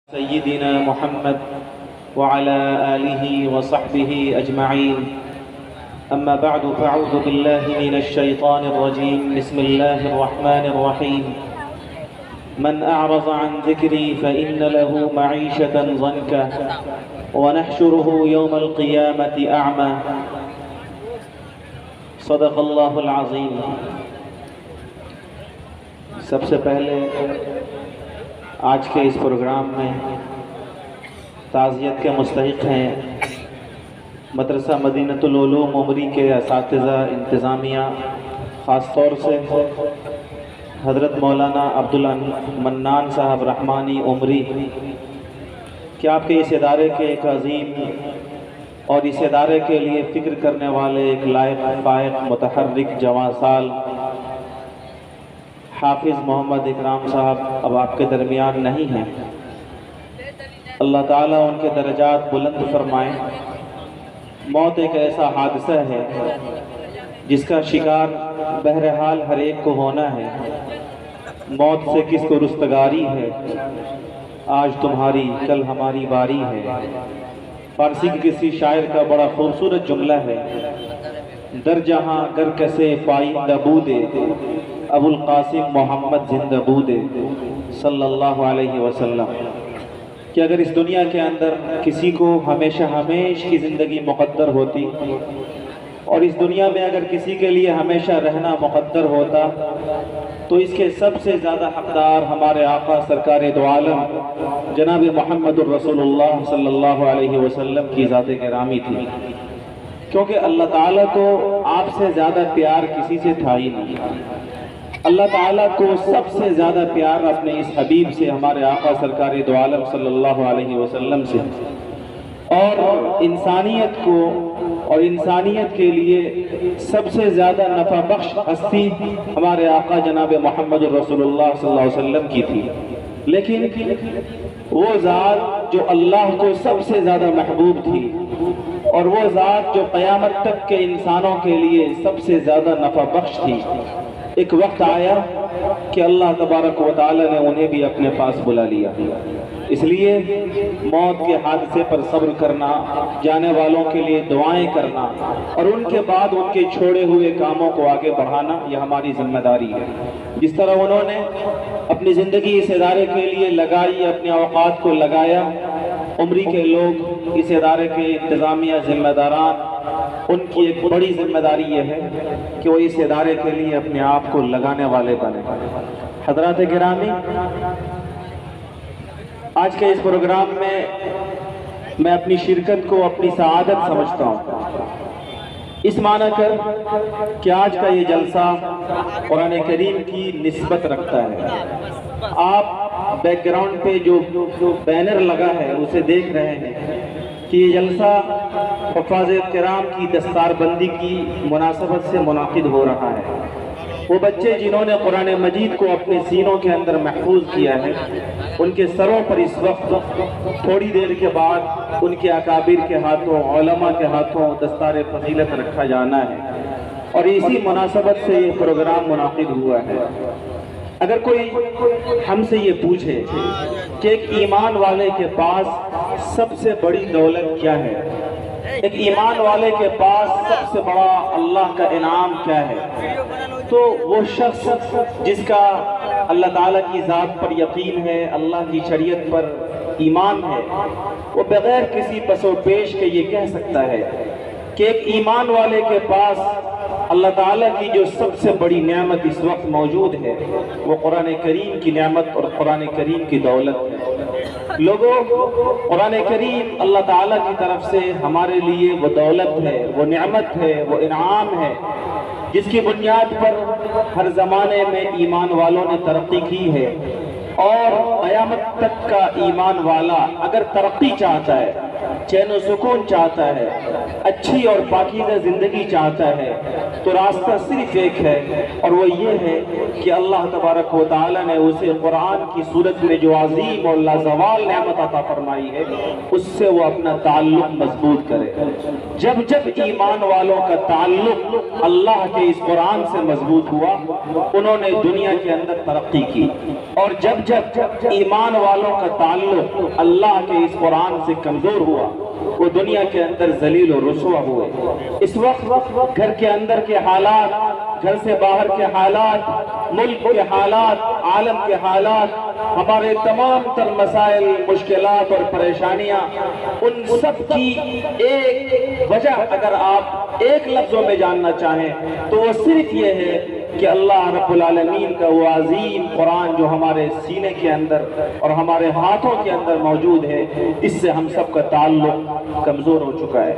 سيدنا محمد وعلى آله وصحبه أجمعين. أما بعد فأعوذ بالله من الشيطان الرجيم. بسم الله الرحمن الرحيم. من أعرض عن ذكري فإن له معيشة ضنكا ونحشره يوم القيامة أعمى. صدق اللہ العظیم. سب سے پہلے آج کے اس پروگرام میں تعزیت کے مستحق ہیں مدرسہ مدینۃ العلوم عمری کے اساتذہ انتظامیہ، خاص طور سے حضرت مولانا عبدالمنان صاحب رحمانی عمری، کہ آپ کے اس ادارے کے ایک عظیم اور اس ادارے کے لیے فکر کرنے والے ایک لائق فائق متحرک جواں سال حافظ محمد اکرام صاحب اب آپ کے درمیان نہیں ہیں. اللہ تعالیٰ ان کے درجات بلند فرمائیں. موت ایک ایسا حادثہ ہے جس کا شکار بہرحال ہر ایک کو ہونا ہے. موت سے کس کو رستگاری ہے، آج تمہاری کل ہماری باری ہے. فارسی کے کسی شاعر کا بڑا خوبصورت جملہ ہے، در جہاں گر کسے پائندہ بودے ابو القاسم محمد زندہ بودے صلی اللہ علیہ وسلم، کہ اگر اس دنیا کے اندر کسی کو ہمیشہ کی زندگی مقدر ہوتی اور اس دنیا میں اگر کسی کے لیے ہمیشہ رہنا مقدر ہوتا تو اس کے سب سے زیادہ حقدار ہمارے آقا سرکار دو عالم جناب محمد الرسول اللہ صلی اللہ علیہ وسلم کی ذات گرامی تھی، کیونکہ اللہ تعالیٰ کو آپ سے زیادہ پیار کسی سے تھا ہی نہیں. اللہ تعالیٰ کو سب سے زیادہ پیار اپنے اس حبیب سے، ہمارے آقا سرکار دو عالم صلی اللہ علیہ وسلم سے، اور انسانیت کو اور انسانیت کے لیے سب سے زیادہ نفع بخش ہستی ہمارے آقا جناب محمد الرسول اللہ صلی اللہ علیہ وسلم کی تھی. لیکن وہ ذات جو اللہ کو سب سے زیادہ محبوب تھی اور وہ ذات جو قیامت تک کے انسانوں کے لیے سب سے زیادہ نفع بخش تھی، ایک وقت آیا کہ اللہ تبارک و تعالی نے انہیں بھی اپنے پاس بلا لیا. اس لیے موت کے حادثے پر صبر کرنا، جانے والوں کے لیے دعائیں کرنا اور ان کے بعد ان کے چھوڑے ہوئے کاموں کو آگے بڑھانا یہ ہماری ذمہ داری ہے. جس طرح انہوں نے اپنی زندگی اس ادارے کے لیے لگائی، اپنے اوقات کو لگایا، عمری کے لوگ اس ادارے کے انتظامیہ ذمہ داران، ان کی ایک بڑی ذمہ داری یہ ہے کہ وہ اس ادارے کے لیے اپنے آپ کو لگانے والے بنے. حضرات گرامی، آج کے اس پروگرام میں اپنی شرکت کو اپنی سعادت سمجھتا ہوں، اس معنی کر کہ آج کا یہ جلسہ قرآن کریم کی نسبت رکھتا ہے. آپ بیک گراؤنڈ پہ جو بینر لگا ہے اسے دیکھ رہے ہیں کہ یہ جلسہ حفاظ کرام کی دستار بندی کی مناسبت سے منعقد ہو رہا ہے. وہ بچے جنہوں نے قرآن مجید کو اپنے سینوں کے اندر محفوظ کیا ہے، ان کے سروں پر اس وقت تھوڑی دیر کے بعد ان کے اکابر کے ہاتھوں، علماء کے ہاتھوں دستار فضیلت رکھا جانا ہے، اور اسی مناسبت سے یہ پروگرام منعقد ہوا ہے. اگر کوئی ہم سے یہ پوچھے کہ ایک ایمان والے کے پاس سب سے بڑی دولت کیا ہے، ایک ایمان والے کے پاس سب سے بڑا اللہ کا انعام کیا ہے، تو وہ شخص جس کا اللہ تعالیٰ کی ذات پر یقین ہے، اللہ کی شریعت پر ایمان ہے، وہ بغیر کسی پس و پیش کے یہ کہہ سکتا ہے کہ ایک ایمان والے کے پاس اللہ تعالیٰ کی جو سب سے بڑی نعمت اس وقت موجود ہے وہ قرآن کریم کی نعمت اور قرآن کریم کی دولت ہے. لوگوں، قرآن کریم اللہ تعالیٰ کی طرف سے ہمارے لیے وہ دولت ہے، وہ نعمت ہے، وہ انعام ہے جس کی بنیاد پر ہر زمانے میں ایمان والوں نے ترقی کی ہے، اور قیامت تک کا ایمان والا اگر ترقی چاہتا ہے، چین و سکون چاہتا ہے، اچھی اور پاکیزہ زندگی چاہتا ہے، تو راستہ صرف ایک ہے، اور وہ یہ ہے کہ اللہ تبارک و تعالی نے اسے قرآن کی صورت میں جو عظیم اور لازوال نعمت عطا فرمائی ہے اس سے وہ اپنا تعلق مضبوط کرے۔ جب جب ایمان والوں کا تعلق اللہ کے اس قرآن سے مضبوط ہوا انہوں نے دنیا کے اندر ترقی کی، اور جب جب ایمان والوں کا تعلق اللہ کے اس قرآن سے کمزور ہوا وہ دنیا کے اندر ذلیل و رسوا ہوئے۔ اس وقت گھر کے اندر کے حالات، گھر سے باہر کے حالات، ملک کے حالات، عالم کے حالات، ہمارے تمام تر مسائل، مشکلات اور پریشانیاں، ان سب کی ایک وجہ اگر آپ ایک لفظوں میں جاننا چاہیں تو وہ صرف یہ ہے کہ اللہ رب العالمین کا وہ عظیم قرآن جو ہمارے سینے کے اندر اور ہمارے ہاتھوں کے اندر موجود ہے اس سے ہم سب کا تعلق کمزور ہو چکا ہے،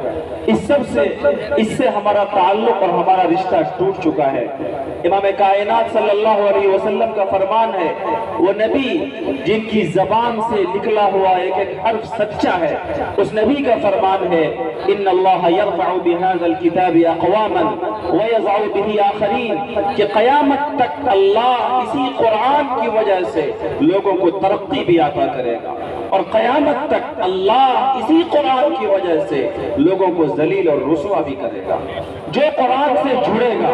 اس سے ہمارا تعلق اور ہمارا رشتہ ٹوٹ چکا ہے۔ امام کائنات صلی اللہ علیہ وسلم کا فرمان ہے، وہ نبی جن کی زبان سے نکلا ہوا ایک ایک حرف سچا ہے، اس نبی کا فرمان ہے ان اللہ یرفع بهذا الكتاب اقواما ويضع به آخرین، کہ قیامت تک اللہ اسی قرآن کی وجہ سے لوگوں کو ترقی بھی عطا کرے گا، اور قیامت تک اللہ اسی قرآن کی وجہ سے لوگوں کو ذلیل اور رسوا بھی کرے گا۔ جو قرآن سے جڑے گا،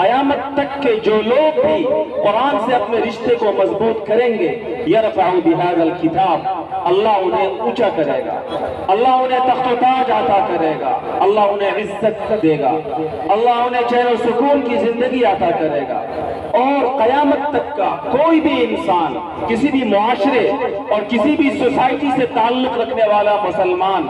قیامت تک کے جو لوگ بھی قرآن سے اپنے رشتے کو مضبوط کریں گے، یرفع بهذا الكتاب، اللہ انہیں اونچا کرے گا، اللہ انہیں تخت و تاج عطا کرے گا، اللہ انہیں عزت دے گا، اللہ انہیں چین و سکون کی زندگی عطا کرے گا، اور قیامت تک کا کوئی بھی انسان، کسی بھی معاشرے اور کسی بھی سوسائٹی سے تعلق رکھنے والا مسلمان،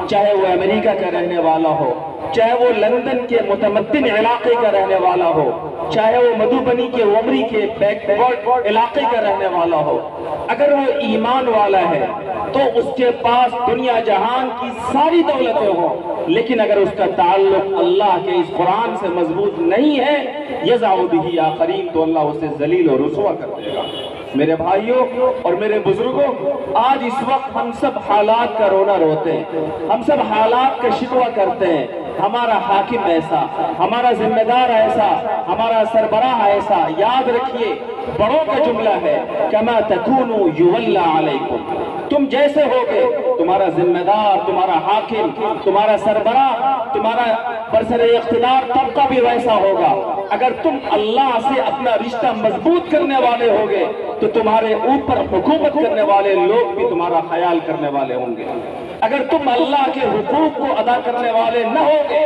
چاہے وہ امریکہ کا رہنے والا ہو، چاہے وہ لندن کے متمدن علاقے کا رہنے والا ہو، چاہے وہ مدھوبنی کے عمری کے بیک ورڈ علاقے کا رہنے والا ہو، اگر وہ ایمان والا ہے تو اس کے پاس دنیا جہان کی ساری دولتیں ہوں، لیکن اگر اس کا تعلق اللہ کے اس قرآن سے مضبوط نہیں ہے، یضع بہ آخرین، تو اللہ اسے ذلیل و رسوا کر دے گا۔ میرے بھائیوں اور میرے بزرگوں، آج اس وقت ہم سب حالات کا رونا روتے ہیں، ہم سب حالات کا شکوہ کرتے ہیں، ہمارا حاکم ایسا، ہمارا ذمہ دار ایسا، ہمارا سربراہ ایسا۔ یاد رکھیے بڑوں کا جملہ ہے کما تکونوا یولی علیکم، تم جیسے ہوگے تمہارا ذمہ دار، تمہارا حاکم، تمہارا سربراہ، تمہارا برسر اقتدار طبقہ بھی ویسا ہوگا۔ اگر تم اللہ سے اپنا رشتہ مضبوط کرنے والے ہوگے تو تمہارے اوپر حکومت کرنے والے لوگ بھی تمہارا خیال کرنے والے ہوں گے۔ اگر تم اللہ کے حقوق کو ادا کرنے والے نہ ہوگے،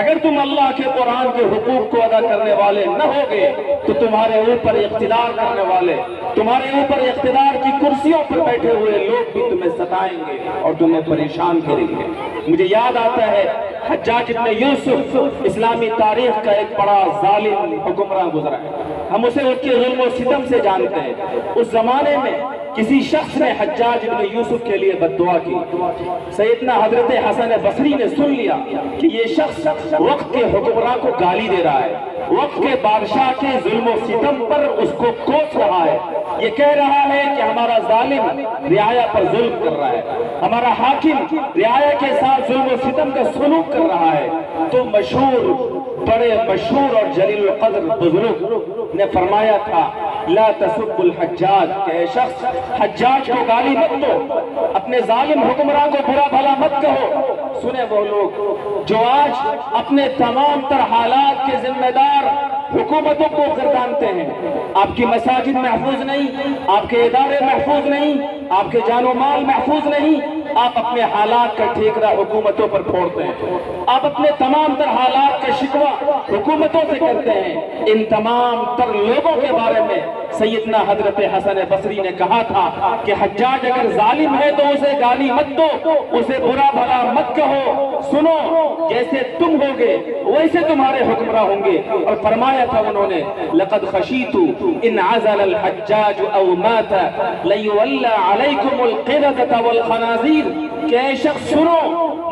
اگر تم اللہ کے قرآن کے حقوق کو ادا کرنے والے نہ ہوگے تو تمہارے اوپر اقتدار کرنے والے، تمہارے اوپر اقتدار کی کرسیوں پر بیٹھے ہوئے لوگ بھی تمہیں ستائیں گے اور تمہیں پریشان کریں گے۔ مجھے یاد آتا ہے حجاج ابن یوسف اسلامی تاریخ کا ایک بڑا ظالم حکمراں گزرا ہے، ہم اسے اس کے ظلم و ستم سے جانتے ہیں۔ اس زمانے میں کسی شخص نے حجاج ابن یوسف کے لیے بد دعا کی، سیدنا حضرت حسن بصری نے سن لیا کہ یہ شخص وقت کے حکمراں کو گالی دے رہا ہے، وقت کے بادشاہ کے ظلم و ستم پر اس کو کوس رہا ہے، یہ کہہ رہا ہے کہ ہمارا ظالم رعایا پر ظلم کر رہا ہے، ہمارا حاکم رعایا کے ساتھ ظلم و ستم کا سلوک کر رہا ہے۔ تو بڑے مشہور اور جلیل القدر بزرگ نے فرمایا تھا لا تسب الحجاج، کہ اے شخص حجاج کو گالی مت دو، اپنے ظالم حکمراں کو برا بھلا مت کہو۔ سنیں وہ لوگ جو آج اپنے تمام تر حالات کے ذمہ دار حکومتوں کو گردانتے ہیں، آپ کی مساجد محفوظ نہیں، آپ کے ادارے محفوظ نہیں، آپ کے جان و مال محفوظ نہیں، آپ اپنے حالات کا ٹھیکرا حکومتوں پر پھوڑتے ہیں، آپ اپنے تمام تر حالات کا شکوہ حکومتوں سے کرتے ہیں۔ ان تمام تر لوگوں کے بارے میں سیدنا حضرت حسن بصری نے کہا تھا کہ حجاج اگر ظالم ہے تو اسے گالی مت دو، اسے برا بھلا مت کہو، سنو جیسے تم ہوگے ویسے تمہارے حکمراں ہوں گے۔ اور فرمایا تھا انہوں نے لقد خشیت ان عزل الحجاج او مات لیولى علیکم القردة والخنازیر، کہ اے شخص سنو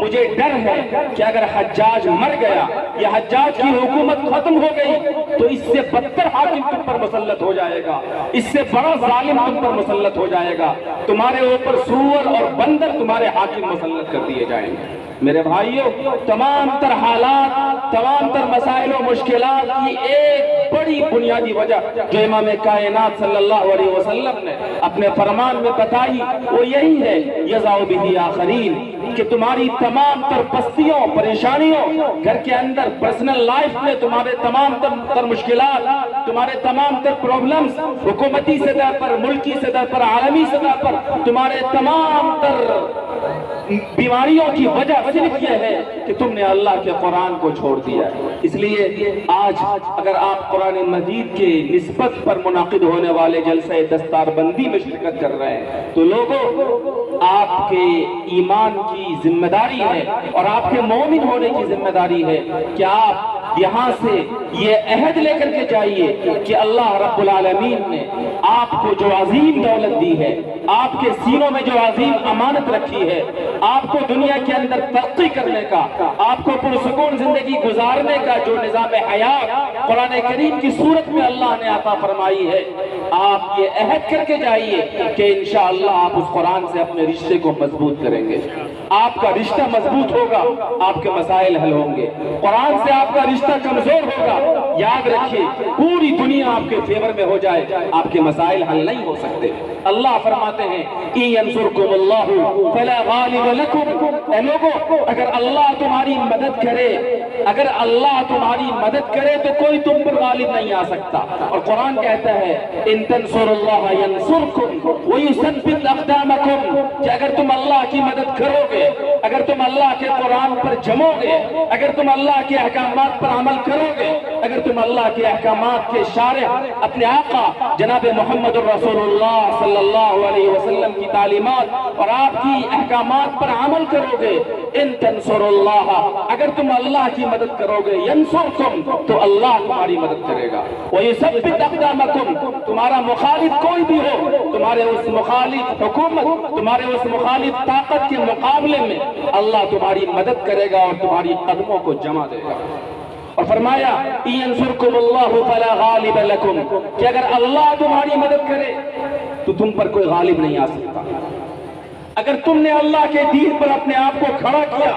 مجھے ڈر ہے کہ اگر حجاج مر گیا یا حجاج کی حکومت ختم ہو گئی تو اس سے بدتر حاکم تم پر مسلط ہو جائے گا، گا، اس سے بڑا ظالم تم پر مسلط ہو جائے گا، تمہارے اوپر سور اور بندر تمہارے حاکم مسلط کر دیے جائیں گے۔ میرے بھائیوں، تمام تر حالات، تمام تر مسائل و مشکلات کی ایک بڑی بنیادی وجہ جو امام کائنات صلی اللہ علیہ وسلم نے اپنے فرمان میں بتائی وہ یہی ہے، یضع بہ آخرین، کہ تمہاری تمام تر پستیوں، پریشانیوں، گھر کے اندر پرسنل لائف میں تمہارے تمام تر مشکلات، تمہارے تمام تر پرابلمز، حکومتی سطح پر، ملکی سطح پر، عالمی سطح پر، تمہارے تمام تر بیماریوں کی وجہ صرف یہ ہے کہ تم نے اللہ کے قرآن کو چھوڑ دیا ہے۔ اس لیے آج اگر آپ قرآن مجید کے نسبت پر منعقد ہونے والے جلسہ دستار بندی میں شرکت کر رہے ہیں تو لوگوں، آپ کے ایمان کی ذمہ داری ہے اور آپ کے مومن ہونے کی ذمہ داری ہے کہ آپ یہاں سے یہ عہد لے کر کے جائیے کہ اللہ رب العالمین نے آپ کو جو عظیم دولت دی ہے، آپ کے سینوں میں جو عظیم امانت رکھی ہے، آپ کو دنیا کے اندر ترقی کرنے کا، آپ کو پرسکون زندگی گزارنے کا جو نظام حیات قرآن کریم کی صورت میں اللہ نے عطا فرمائی ہے، آپ یہ عہد کر کے جائیے کہ انشاءاللہ آپ اس قرآن سے اپنے رشتے کو مضبوط کریں گے۔ آپ کا رشتہ مضبوط ہوگا، آپ کے مسائل حل ہوں گے۔ قرآن سے آپ کا رشتہ کمزور ہوگا، یاد رکھیے پوری دنیا آپ کے فیور میں ہو جائے، آپ کے مسائل حل نہیں ہو سکتے۔ اللہ فرماتے ہیں اِن يَنْصُرْكُمُ اللَّهُ فَلَا غَالِبَ لَكُمْ، اے لوگو اگر اللہ تمہاری مدد کرے، اگر اللہ تمہاری مدد کرے تو کوئی تم پر غالب نہیں آ سکتا۔ اور قرآن کہتا ہے اِن تَنْصُرُوا اللَّهَ يَنْصُرْكُمْ وَيُثَبِّتْ أَقْدَامَكُمْ، کہ اگر تم اللہ کی مدد کرو گے، اگر تم اللہ کے قرآن پر جمو گے، اگر تم اللہ کے احکامات پر عمل کرو گے، اگر تم اللہ کے احکامات کے شارح اپنے آقا جناب محمد الرسول اللہ صلی اللہ علیہ وسلم کی تعلیمات اور آپ کی احکامات پر عمل کرو گے، ان تنصروا اللہ، اگر تم اللہ کی مدد کرو گے، ینصرکم، تو اللہ تمہاری مدد کرے گا، وَيُثَبِّتْ أَقْدَامَكُمْ، تمہارا مخالف کوئی بھی ہو، تمہارے اس مخالف حکومت، تمہارے اس مخالف طاقت کے مقابلے میں اللہ تمہاری مدد کرے گا اور تمہاری قدموں کو جمع دے گا۔ اور فرمایا اِن يَنْصُرْكُمُ اللَّهُ فَلَا غَالِبَ لَكُمْ، کہ اگر اللہ تمہاری مدد کرے تو تم پر کوئی غالب نہیں آ سکتا۔ اگر تم نے اللہ کے دین پر اپنے آپ کو کھڑا کیا،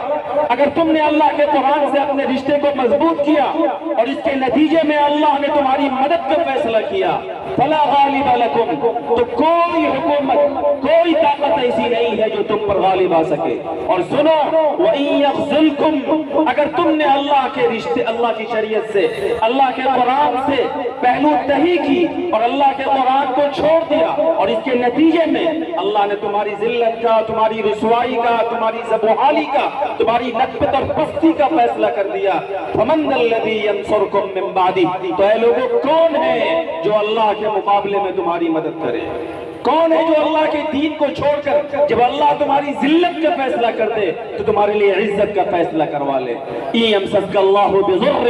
اگر تم نے اللہ کے قرآن سے اپنے رشتے کو مضبوط کیا اور اس کے نتیجے میں اللہ نے تمہاری مدد کا فیصلہ کیا، فلا غالب لکم، تو کوئی حکومت، کوئی طاقت ایسی نہیں ہے جو تم پر غالب آ سکے۔ اور سنو وَإِن يَخْذُلْكُمْ، اگر تم نے اللہ کے رشتے، اللہ کی شریعت سے، اللہ کے قرآن سے پہلو تہی کی اور اللہ کے قرآن کو چھوڑ دیا اور اس کے نتیجے میں اللہ نے تمہاری ذلت کا، تمہاری رسوائی کا، تمہاری زبوحالی کا، تمہاری نکبت اور پستی کا فیصلہ کر دیا، فَمَنْ ذَا الَّذِي يَنْصُرُكُم مِّن بَعْدِهِ، تو اے لوگوں کون ہے جو اللہ کے مقابلے میں تمہاری مدد کرے؟ کون ہے جو اللہ کے دین کو چھوڑ کر جب اللہ تمہاری ذلت کا فیصلہ کر دے تو تمہارے لیے عزت کا فیصلہ کروا لے؟ اِن يَمْسَسْكَ اللَّهُ بِضُرٍّ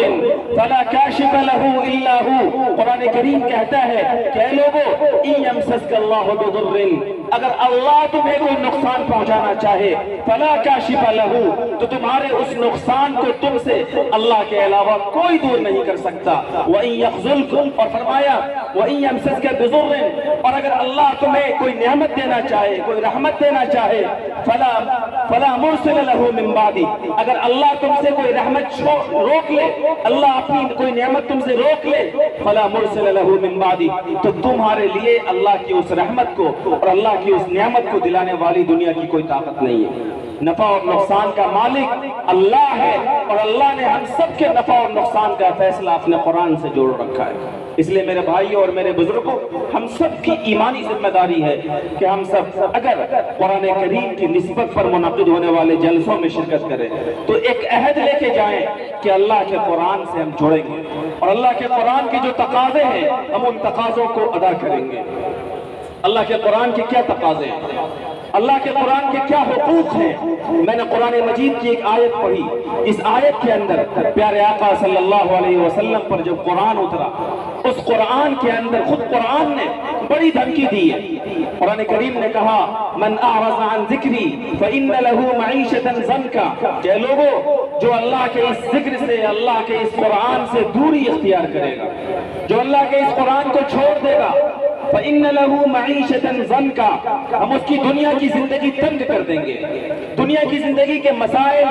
فَلَا كَاشِفَ لَهُ إِلَّا هُوَ، قرآن کریم کہتا ہے کہ اے لوگو اِن يَمْسَسْكَ اللَّهُ بِضُرٍّ، اگر اللہ تمہیں کوئی نقصان پہنچانا چاہے، فَلَا كَاشِفَ لَهُ، تو تمہارے اس نقصان کو تم سے اللہ کے علاوہ کوئی دور نہیں کر سکتا۔ وَإِن يَخْذُلْكُمْ، اور فرمایا وَإِن يَمْسَسْكَ بِضُرٍّ، اور اگر اللہ تمہیں کوئی نعمت دینا چاہے، کوئی رحمت دینا چاہے، فلا مرسل له من بعدی، اگر اللہ تم سے کوئی رحمت روک لے، اللہ اپنی کوئی نعمت تم سے روک لے، فلا مرسل له من بعدی، تو تمہارے لیے اللہ کی اس رحمت کو اور اللہ کی اس نعمت کو دلانے والی دنیا کی کوئی طاقت نہیں ہے۔ نفع اور نقصان کا مالک اللہ ہے اور اللہ نے ہم سب کے نفع اور نقصان کا فیصلہ اپنے قرآن سے جوڑ رکھا ہے۔ اس لیے میرے بھائیوں اور میرے بزرگوں، ہم سب کی ایمانی ذمہ داری ہے کہ ہم سب اگر قرآن کریم کی نسبت پر منعقد ہونے والے جلسوں میں شرکت کریں تو ایک عہد لے کے جائیں کہ اللہ کے قرآن سے ہم جڑیں گے اور اللہ کے قرآن کے جو تقاضے ہیں ہم ان تقاضوں کو ادا کریں گے۔ اللہ کے قرآن کے کیا تقاضے ہیں، اللہ کے قرآن کے کیا حقوق ہیں؟ میں نے قرآن مجید کی ایک آیت پڑھی، اس آیت کے اندر پیارے آقا صلی اللہ علیہ وسلم پر جب قرآن اترا اس قرآن کے اندر خود قرآن نے بڑی دھمکی دی ہے۔ قرآن کریم نے کہا من اعرض عن ذکری فإن له معیشة ضنکا، کہ لوگوں جو اللہ کے اس ذکر سے، اللہ کے اس قرآن سے دوری اختیار کرے گا، جو اللہ کے اس قرآن کو چھوڑ دے گا، فإن له معیشة ضنکا، ہم اس کی دنیا کی زندگی تنگ کر دیں گے۔ دنیا کی زندگی کے مسائل،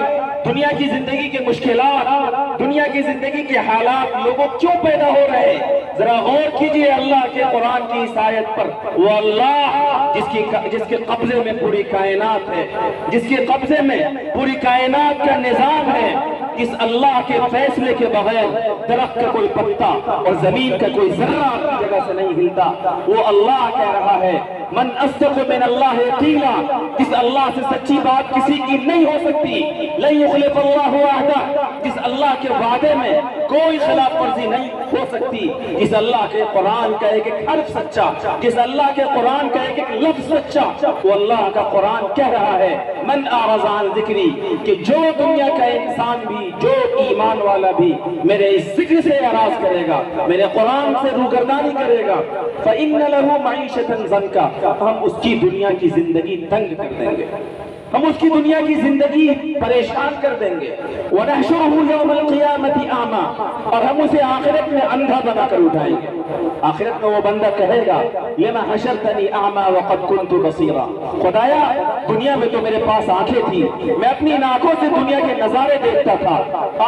دنیا کی زندگی کے مشکلات، دنیا کی زندگی کے حالات لوگوں کیوں پیدا ہو رہے ہیں؟ ذرا غور کیجئے اللہ کے قرآن کی اس آیت پر۔ وہ اللہ جس کے قبضے میں پوری کائنات ہے، جس کے قبضے میں پوری کائنات کا نظام ہے، اس اللہ کے فیصلے کے بغیر درخت کا کوئی پتا اور زمین کا کوئی ذرہ اپنی جگہ سے نہیں ہلتا، وہ اللہ کہہ رہا ہے من اصدق من اللہ قیلا، جس اللہ سے سچی بات کسی کی نہیں ہو سکتی، لن یخلف اللہ وعدہ، جس اللہ کے وعدے میں کوئی خلاف ورزی نہیں ہو سکتی، جس اللہ کے قرآن کا ایک ایک حرف سچا، جس اللہ کے قرآن کا ایک ایک لفظ سچا، وہ اللہ کا قرآن کہہ رہا ہے من اعرض عن ذکری، کہ جو دنیا کا انسان بھی، جو ایمان والا بھی میرے اس ذکر سے اعراض کرے گا، میرے قرآن سے روگردانی کرے گا، فإن له معیشة ضنکا، ہم اس کی دنیا کی زندگی تنگ کر دیں گے، ہم اس کی دنیا کی زندگی پریشان کر دیں گے۔ وَنَحْشُرُهُ يَوْمَ الْقِيَامَةِ أَعْمَى، اور ہم اسے آخرت میں اندھا بنا کر اٹھائیں گے۔ آخرت میں وہ بندہ کہے گا لِمَ حَشَرْتَنِي أَعْمَى وَقَدْ كُنْتُ بَصِيرًا، خدایا دنیا میں تو میرے پاس آنکھیں تھی، میں اپنی ان آنکھوں سے دنیا کے نظارے دیکھتا تھا،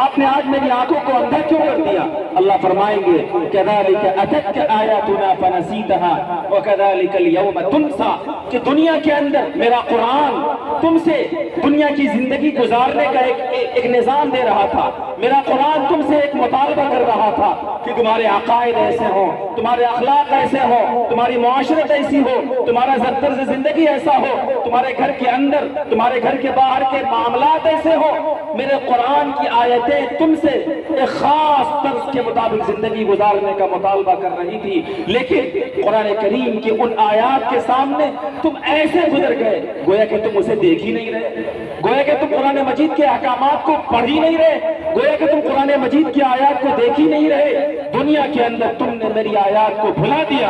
آپ نے آج میری آنکھوں کو اندھا کیوں کر دیا؟ اللہ فرمائیں گے كَذَلِكَ أَتَتْكَ آيَاتُنَا فَنَسِيتَهَا وَكَذَلِكَ الْيَوْمَ تُنْسَى، کہ دنیا کے اندر میرا قرآن تم سے دنیا کی زندگی گزارنے کا ایک نظام دے رہا تھا، میرا قرآن تم سے ایک مطالبہ کر رہا تھا کہ تمہارے عقائد ایسے ہوں، تمہارے اخلاق ایسے ہوں، تمہاری معاشرت ایسی ہو، تمہارا طرز زندگی ایسا ہو، تمہارے گھر کے اندر، تمہارے گھر کے باہر کے معاملات ایسے ہوں۔ میرے قرآن کی آیتیں تم سے ایک خاص طرز کے مطابق زندگی گزارنے کا مطالبہ کر رہی تھی، لیکن قرآن کریم کی ان آیات کے سامنے تم ایسے گزر گئے گویا کہ تم اسے دیکھ ہی نہیں رہے، گویا کہ تم قرآن مجید کے احکامات کو پڑھ ہی نہیں رہے، گویا کہ تم قرآن مجید کی آیات کو دیکھ ہی نہیں رہے۔ دنیا کے اندر تم نے میری آیات کو بھلا دیا،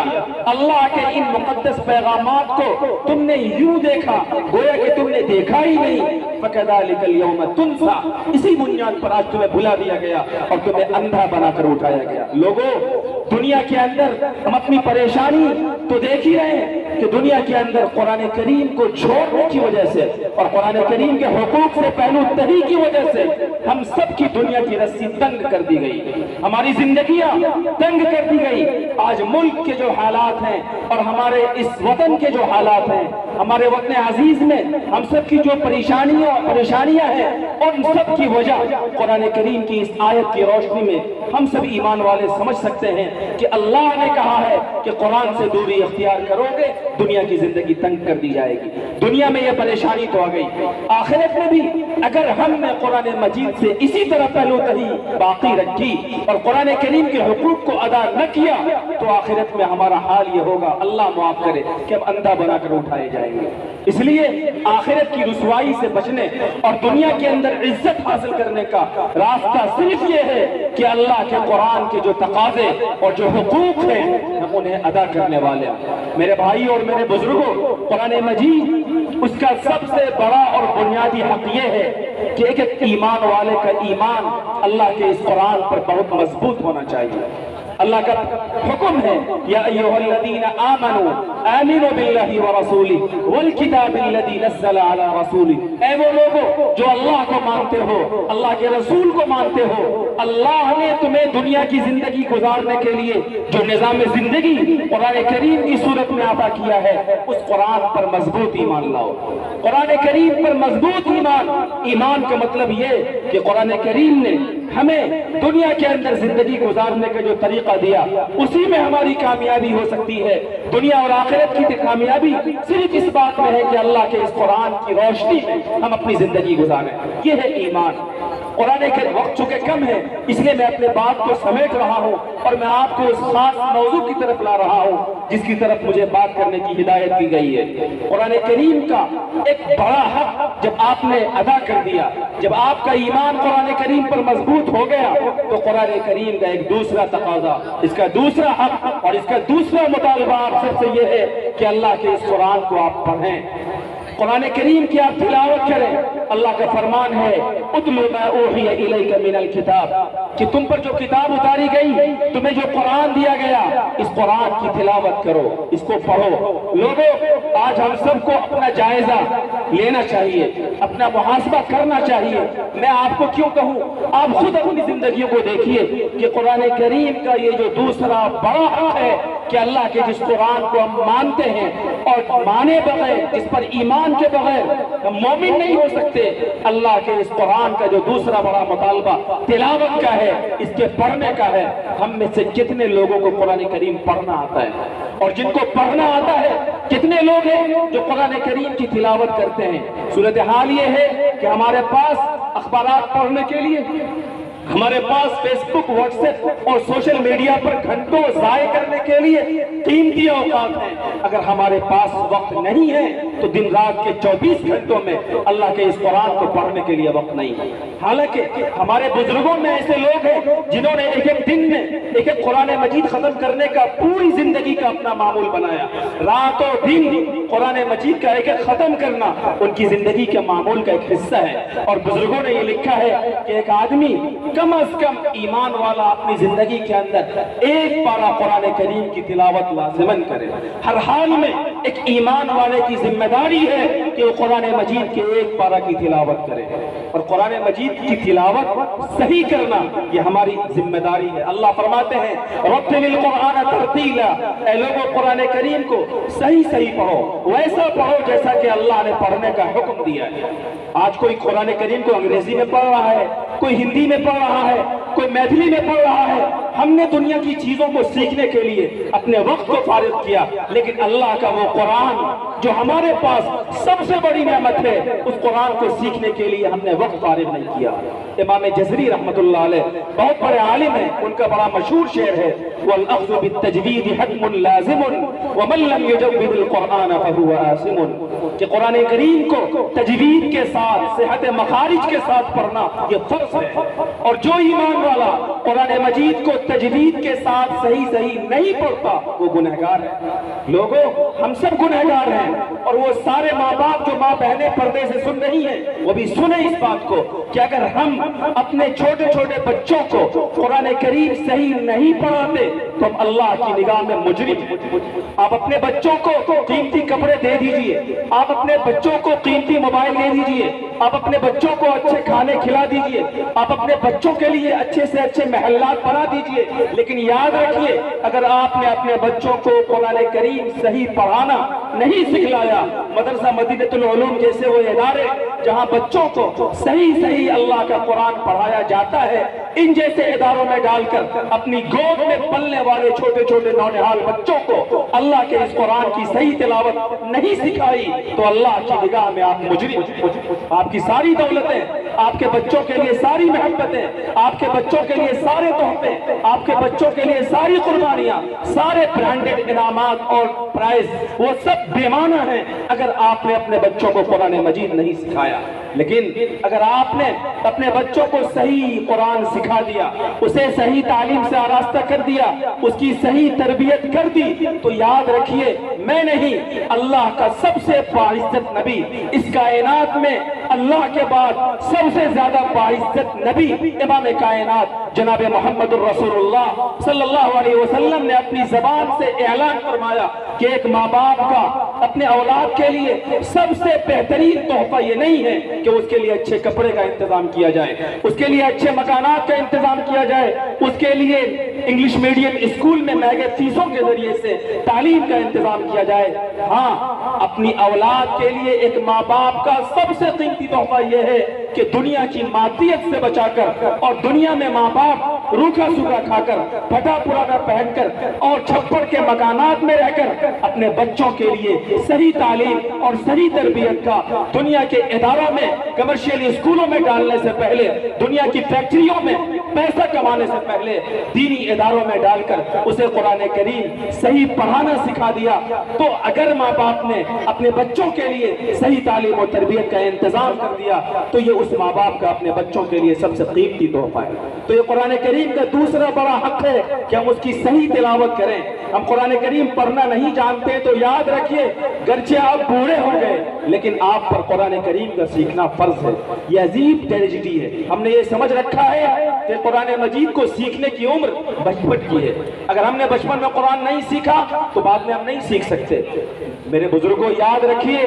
اللہ کے ان مقدس پیغامات کو تم نے یوں دیکھا گویا کہ تم نے دیکھا ہی نہیں۔ فَكَذَلِكَ الْيَوْمَ تُنْسَى، اسی بنیاد پر آج تمہیں بھلا دیا گیا اور تمہیں اندھا بنا کر اٹھایا گیا۔ لوگوں دنیا کے اندر ہم اپنی پریشانی تو دیکھ ہی رہے ہیں کہ دنیا کے اندر قرآن کریم کو چھوڑنے کی وجہ سے اور قرآن کریم کے حقوق سے پہلو تہی کی وجہ سے ہم سب کی دنیا کی رسی تنگ کر دی گئی، ہماری زندگیاں تنگ کر دی گئی۔ آج ملک کے جو حالات ہیں اور ہمارے اس وطن کے جو حالات ہیں، ہمارے وطن عزیز میں ہم سب کی جو پریشانیاں ہیں، ان سب کی وجہ قرآن کریم کی اس آیت کی روشنی میں ہم سب ایمان والے سمجھ سکتے ہیں کہ اللہ نے کہا ہے کہ قرآن سے دوری اختیار کرو گے دنیا کی زندگی تنگ کر دی جائے گی۔ دنیا میں یہ پریشانی تو آ گئی، آخرت میں بھی اگر ہم نے قرآن مجید سے اسی طرح پہلو تہی باقی رکھی اور قرآن کریم کے حقوق کو ادا نہ کیا تو آخرت میں ہمارا حال یہ ہوگا، اللہ معاف کرے، کہ ہم اندھا بنا کر اٹھائے جائیں گے۔ اس لیے آخرت کی رسوائی سے بچنے اور دنیا کے اندر عزت حاصل کرنے کا راستہ صرف یہ ہے کہ اللہ کے قرآن کے جو تقاضے اور جو حقوق ہیں ہم انہیں ادا کرنے والے ہیں۔ میرے بھائی اور میرے بزرگوں، قرآن مجید اس کا سب سے بڑا اور بنیادی حق یہ ہے کہ ایک ایمان والے کا ایمان اللہ کے اس قرآن پر بہت مضبوط ہونا چاہیے۔ اللہ کا حکم ہے یا ایھا الذین آمنوا آمنوا باللہ ورسولہ والکتاب الذی نزل علی رسولہ، اے وہ لوگوں جو اللہ کو مانتے ہو، اللہ کے رسول کو مانتے ہو، اللہ نے تمہیں دنیا کی زندگی گزارنے کے لیے جو نظام زندگی قرآن کریم کی صورت میں عطا کیا ہے اس قرآن پر مضبوط ایمان لاؤ۔ قرآن کریم پر مضبوط ایمان کا مطلب یہ کہ قرآن کریم نے ہمیں دنیا کے اندر زندگی گزارنے کا جو طریقہ دیا اسی میں ہماری کامیابی ہو سکتی ہے۔ دنیا اور آخرت کی کامیابی صرف اس بات میں ہے کہ اللہ کے اس قرآن کی روشنی میں ہم اپنی زندگی گزاریں، یہ ہے ایمان۔ قرآن کے وقت چونکہ کم ہے اس لیے میں اپنے بات کو سمیٹ رہا ہوں اور میں آپ کو اس خاص موضوع کی طرف لا رہا ہوں جس کی طرف مجھے بات کرنے کی ہدایت کی گئی ہے۔ قرآن کریم کا ایک بڑا حق جب آپ نے ادا کر دیا، جب آپ کا ایمان قرآن کریم پر مضبوط ہو گیا تو قرآن کریم کا ایک دوسرا تقاضا، اس کا دوسرا حق اور اس کا دوسرا مطالبہ آپ سب سے یہ ہے کہ اللہ کے اس قرآن کو آپ پڑھیں، قرآن کریم کی آپ تلاوت کریں۔ اللہ کا فرمان ہے اتل ما اوحی الیک من الکتاب، کہ تم پر جو کتاب اتاری گئی، تمہیں جو قرآن دیا گیا، اس قرآن کی تلاوت کرو، اس کو پڑھو۔ لوگوں، آج ہم سب کو اپنا جائزہ لینا چاہیے، اپنا محاسبہ کرنا چاہیے۔ میں آپ کو کیوں کہوں، آپ خود اپنی زندگیوں کو دیکھیے کہ قرآن کریم کا یہ جو دوسرا بڑا حق ہے کہ اللہ کے جس قرآن کو ہم مانتے ہیں اور مانے بغیر، جس پر ایمان کے بغیر ہم مومن نہیں ہو سکتے، اللہ کے اس قرآن کا جو دوسرا بڑا مطالبہ تلاوت کا ہے، اس کے پڑھنے کا ہے۔ ہم میں سے کتنے لوگوں کو قرآن کریم پڑھنا آتا ہے؟ اور جن کو پڑھنا آتا ہے کتنے لوگ ہیں جو قرآن کریم کی تلاوت کرتے ہیں؟ صورتحال یہ ہے کہ ہمارے پاس اخبارات پڑھنے کے لیے، ہمارے پاس فیس بک، واٹس ایپ اور سوشل میڈیا پر گھنٹوں ضائع کرنے کے لیے قیمتی اوقات ہیں۔ اگر ہمارے پاس وقت نہیں ہے تو دن رات کے 24 گھنٹوں میں اللہ کے اس قرآن کو پڑھنے کے لیے وقت نہیں ہے۔ حالانکہ ہمارے بزرگوں میں ایسے لوگ ہیں جنہوں نے ایک ایک دن میں ایک ایک قرآن مجید ختم کرنے کا پوری زندگی کا اپنا معمول بنایا۔ رات و دن قرآن مجید کا ایک ایک ختم کرنا ان کی زندگی کے معمول کا ایک حصہ ہے۔ اور بزرگوں نے یہ لکھا ہے کہ ایک آدمی کم از کم ایمان والا اپنی زندگی کے اندر ایک پارہ قرآن کریم کی تلاوت لازماً کرے۔ ہر حال میں ایک ایمان والے کی ذمہ داری ہے کہ وہ قرآن مجید کے ایک پارہ کی تلاوت کرے، اور قرآن مجید کی تلاوت صحیح کرنا یہ ہماری ذمہ داری ہے۔ اللہ فرماتے ہیں رتل القرآن ترتیلا، اے لوگوں قرآن کریم کو صحیح پڑھو، ویسا پڑھو جیسا کہ اللہ نے پڑھنے کا حکم دیا ہے۔ آج کوئی قرآن کریم کو انگریزی میں پڑھ رہا ہے، کوئی ہندی میں پڑھ رہا ہے، کوئی میتھلی میں پڑھ رہا ہے۔ ہم نے دنیا کی چیزوں کو سیکھنے کے لیے اپنے وقت کو فارغ کیا، لیکن اللہ کا وہ قرآن جو ہمارے پاس سب سے بڑی نعمت ہے، اس قرآن کو سیکھنے کے لیے ہم نے وقت فارغ نہیں کیا۔ امام جزری رحمت اللہ علیہ بہت بڑے عالم ہیں، ان کا بڑا مشہور شعر ہے وَالْأَخْذُ بِالتَّجْوِيدِ حَتْمٌ لَازِمٌ وَمَنْ لَمْ يُجَوِّدِ الْقُرْآنَ فَهُوَ آثِمٌ، کہ قرآن کریم کو تجوید کے ساتھ، صحت مخارج کے ساتھ پڑھنا یہ فرض ہے، اور جو ایمان والا قرآن مجید کو تجوید کے ساتھ صحیح نہیں پڑھتا وہ گنہگار ہے۔ لوگوں، ہم سب گنہگار ہیں، اور وہ سارے ماں باپ جو ماں بہنیں پردے سے سن رہی ہیں وہ بھی سنیں اس بات کو کہ اگر ہم اپنے چھوٹے چھوٹے بچوں کو قرآن کریم صحیح نہیں پڑھاتے تو ہم اللہ کی نگاہ میں مجرم ہیں۔ آپ اپنے بچوں کو قیمتی کپڑے دے دیجئے، آپ اپنے بچوں کو قیمتی موبائل دے دیجئے، آپ اپنے بچوں کو اچھے کھانے کھلا دیجئے، آپ اپنے بچوں کے لیے اچھے سے اچھے محلات بنا دیجئے، لیکن یاد رکھیے اگر آپ نے اپنے بچوں کو قرآن کریم صحیح پڑھانا نہیں سکھلایا، مدرسہ مدینۃ العلوم جیسے وہ ادارے جہاں بچوں کو صحیح اللہ کا قرآن پڑھایا جاتا ہے، ان جیسے اداروں میں ڈال کر اپنی گود میں پلنے والے چھوٹے چھوٹے نونہال بچوں کو اللہ کے اس قرآن کی صحیح تلاوت نہیں سکھائی تو اللہ کی نگاہ میں آپ مجرم۔ آپ کی ساری دولتیں، آپ کے بچوں کے لیے ساری محبتیں، آپ کے بچوں کے لیے سارے تحفے، آپ کے بچوں کے لیے ساری قربانیاں، سارے برانڈڈ انعامات اور پرائز، وہ سب بے معنی ہیں اگر آپ نے اپنے بچوں کو قرآن مجید نہیں سکھایا۔ لیکن اگر آپ نے اپنے بچوں کو صحیح قرآن سکھا دیا، اسے صحیح تعلیم سے آراستہ کر دیا، اس کی صحیح تربیت کر دی، تو یاد رکھیے میں نہیں، اللہ کا سب سے باعزت نبی، اس کائنات میں اللہ کے بعد سب سے زیادہ باعزت نبی امام کائنات جناب محمد الرسول اللہ صلی اللہ علیہ وسلم نے اپنی زبان سے اعلان فرمایا کہ ایک ماں باپ کا اپنے اولاد کے لیے سب سے بہترین تحفہ یہ نہیں ہے کہ اس کے لیے اچھے کپڑے کا انتظام کیا جائے، اس کے لیے اچھے مکانات کا انتظام کیا جائے، اس کے لیے انگلش میڈیم اسکول میں مہنگے فیسوں کے ذریعے سے تعلیم کا انتظام کیا جائے۔ ہاں، اپنی اولاد کے لیے ایک ماں باپ کا سب سے قیمتی قیمتی تحفہ یہ ہے کہ دنیا کی مادیت سے بچا کر اور دنیا میں ماں باپ روکھا سوکھا کھا کر پھٹا پرانا پہن کر اور چھپڑ کے مکانات میں رہ کر اپنے بچوں کے لیے صحیح تعلیم اور صحیح تربیت کا دنیا کے اداروں میں کمرشل اسکولوں میں ڈالنے سے پہلے دنیا کی فیکٹریوں میں پیسہ کمانے سے پہلے دینی اداروں میں ڈال کر اسے قرآن کریم صحیح پڑھانا سکھا دیا. تو اگر ماں باپ نے اپنے بچوں کے لیے صحیح تعلیم و تربیت کا انتظام کر دیا تو یہ اس ماں باپ کا اپنے بچوں کے لیے سب سے قیمتی تحفہ ہے. تو یہ قرآن کریم کا دوسرا بڑا حق ہے کہ ہم اس کی صحیح تلاوت کریں. ہم قرآن کریم پڑھنا نہیں جانتے تو یاد رکھیے گرچہ آپ بوڑھے ہو گئے لیکن آپ پر قرآن کریم کا سیکھنا فرض ہے. یہ عجیب ٹریجڈی ہے. ہم نے یہ سمجھ رکھا ہے کہ قرآن مجید کو سیکھنے کی عمر بچپن کی ہے. اگر ہم نے بچپن میں قرآن نہیں سیکھا تو بعد میں ہم نہیں سیکھ سکتے. میرے بزرگوں یاد رکھیے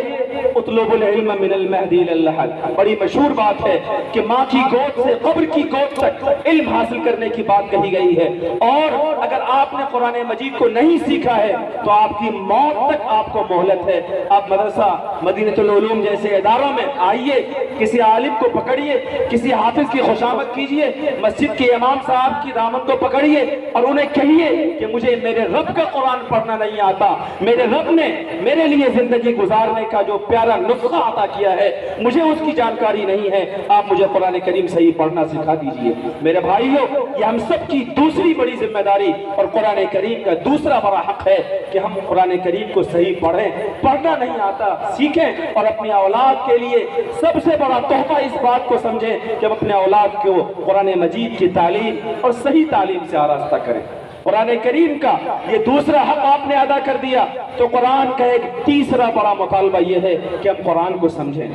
اطلب العلم من المہدی للحد. بڑی مشہور بات ہے کہ ماں کی گود سے قبر کی گود تک علم حاصل کرنے کی بات کہی گئی ہے. اور اگر آپ نے قرآن مجید کو نہیں سیکھا ہے تو آپ کی موت تک آپ کو مہلت ہے. آپ مدرسہ مدینہ العلوم جیسے اداروں میں آئیے, کسی عالم کو پکڑیے, کسی حافظ کی خوشامد کیجئے, مسجد کے امام صاحب کی دامن کو پکڑیے اور انہیں کہیے کہ مجھے میرے رب کا قرآن پڑھنا نہیں آتا, میرے رب نے میرے لیے زندگی گزارنے کا جو پیارا نسخہ عطا کیا ہے مجھے اس کی جانکاری نہیں ہے, آپ مجھے قرآن کریم صحیح پڑھنا سکھا دیجئے. میرے بھائیوں یہ ہم سب کی دوسری بڑی ذمہ داری اور قرآن کریم کا دوسرا بڑا حق ہے کہ ہم قرآن کریم کو صحیح پڑھیں. پڑھنا نہیں آتا سیکھیں اور اپنی اولاد کے لیے سب سے بڑا تحفہ اس بات کو سمجھیں کہ ہم اپنے اولاد کو قرآن مجید کی تعلیم اور صحیح تعلیم سے آراستہ کریں. قرآن کریم کا یہ دوسرا حق آپ نے ادا کر دیا تو قرآن کا ایک تیسرا بڑا مطالبہ یہ ہے کہ ہم قرآن کو سمجھیں.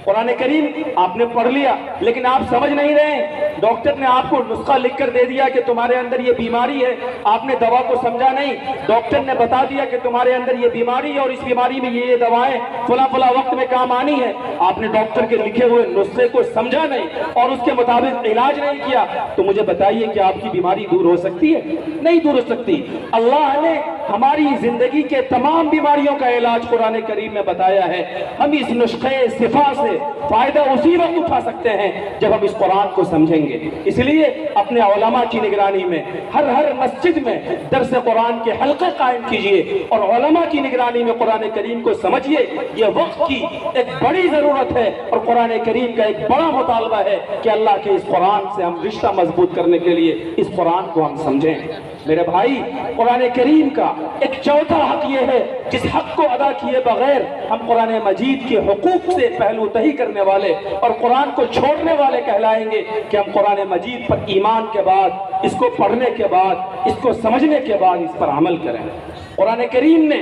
قرآن کریم آپ نے پڑھ لیا لیکن آپ سمجھ نہیں رہے. ڈاکٹر نے آپ کو نسخہ لکھ کر دے دیا کہ تمہارے اندر یہ بیماری ہے, آپ نے دوا کو سمجھا نہیں. ڈاکٹر نے بتا دیا کہ تمہارے اندر یہ بیماری ہے اور اس بیماری میں یہ دوائیں فلاں فلاں وقت میں کام آنی ہے. آپ نے ڈاکٹر کے لکھے ہوئے نسخے کو سمجھا نہیں اور اس کے مطابق علاج نہیں کیا تو مجھے بتائیے کہ آپ کی بیماری دور ہو سکتی ہے؟ نہیں دور ہو سکتی. اللہ نے ہماری زندگی کے تمام بیماریوں کا علاج قرآن کریم میں بتایا ہے. ہم اس نسخے صفا سے فائدہ اسی وقت اٹھا سکتے ہیں جب ہم اس قرآن کو سمجھیں گے. اس لیے اپنے علماء کی نگرانی میں ہر مسجد میں درس قرآن کے حلقے قائم کیجئے اور علماء کی نگرانی میں قرآن کریم کو سمجھیے. یہ وقت کی ایک بڑی ضرورت ہے اور قرآن کریم کا ایک بڑا مطالبہ ہے کہ اللہ کے اس قرآن سے ہم رشتہ مضبوط کرنے کے لیے اس قرآن کو ہم سمجھیں. میرے بھائی قرآن کریم کا ایک چوتھا حق یہ ہے جس حق کو ادا کیے بغیر ہم قرآن مجید کے حقوق سے پہلو تہی کرنے والے اور قرآن کو چھوڑنے والے کہلائیں گے کہ ہم قرآن مجید پر ایمان کے بعد, اس کو پڑھنے کے بعد, اس کو سمجھنے کے بعد اس پر عمل کریں. قرآن کریم نے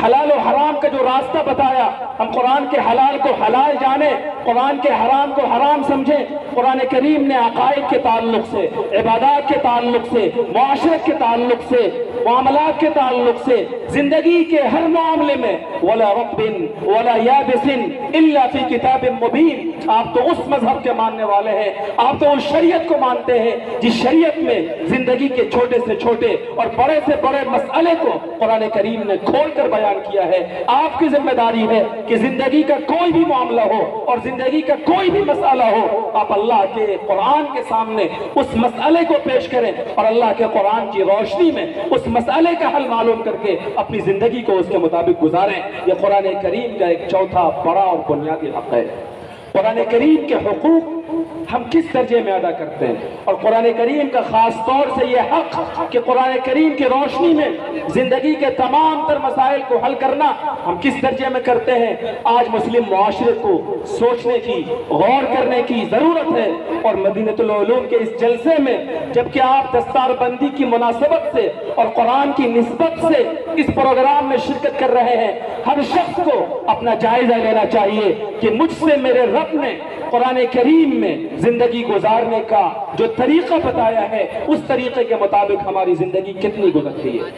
حلال و حرام کا جو راستہ بتایا ہم قرآن کے حلال کو حلال جانیں, قرآن کے حرام کو حرام سمجھیں. قرآن کریم نے عقائد کے تعلق سے, عبادات کے تعلق سے, معاشرت کے تعلق سے, معاملات کے تعلق سے, زندگی کے ہر معاملے میں وَلَا رَطْبٍ وَلَا يَابِسٍ إِلَّا فِي كِتَابٍ مُبِينٍ. آپ تو اس مذہب کے ماننے والے ہیں, آپ تو اس شریعت کو مانتے ہیں جس شریعت میں زندگی کے چھوٹے سے چھوٹے اور بڑے سے بڑے مسئلے کو قرآن کریم نے کھول کر بیان کیا ہے. آپ کی ذمہ داری ہے کہ زندگی کا کوئی بھی معاملہ ہو اور زندگی کا کوئی بھی مسئلہ ہو, آپ اللہ کے قرآن کے سامنے اس مسئلے کو پیش کریں اور اللہ کے قرآن کی روشنی میں اس مسئلے کا حل معلوم کر کے اپنی زندگی کو اس کے مطابق گزاریں. یہ قرآن کریم کا ایک چوتھا بڑا اور بنیادی حق ہے. قرآن کریم کے حقوق ہم کس درجے میں ادا کرتے ہیں اور قرآن کریم کا خاص طور سے یہ حق کہ قرآن کریم کی روشنی میں زندگی کے تمام تر مسائل کو حل کرنا ہم کس درجے میں کرتے ہیں. آج مسلم معاشرے کو سوچنے کی, غور کرنے کی ضرورت ہے. اور مدینہ العلوم کے اس جلسے میں جبکہ آپ دستار بندی کی مناسبت سے اور قرآن کی نسبت سے اس پروگرام میں شرکت کر رہے ہیں, ہر شخص کو اپنا جائزہ لینا چاہیے کہ مجھ سے میرے رب نے قرآن کریم میں زندگی گزارنے کا جو طریقہ بتایا ہے اس طریقے کے مطابق ہماری زندگی کتنی گزرتی ہے.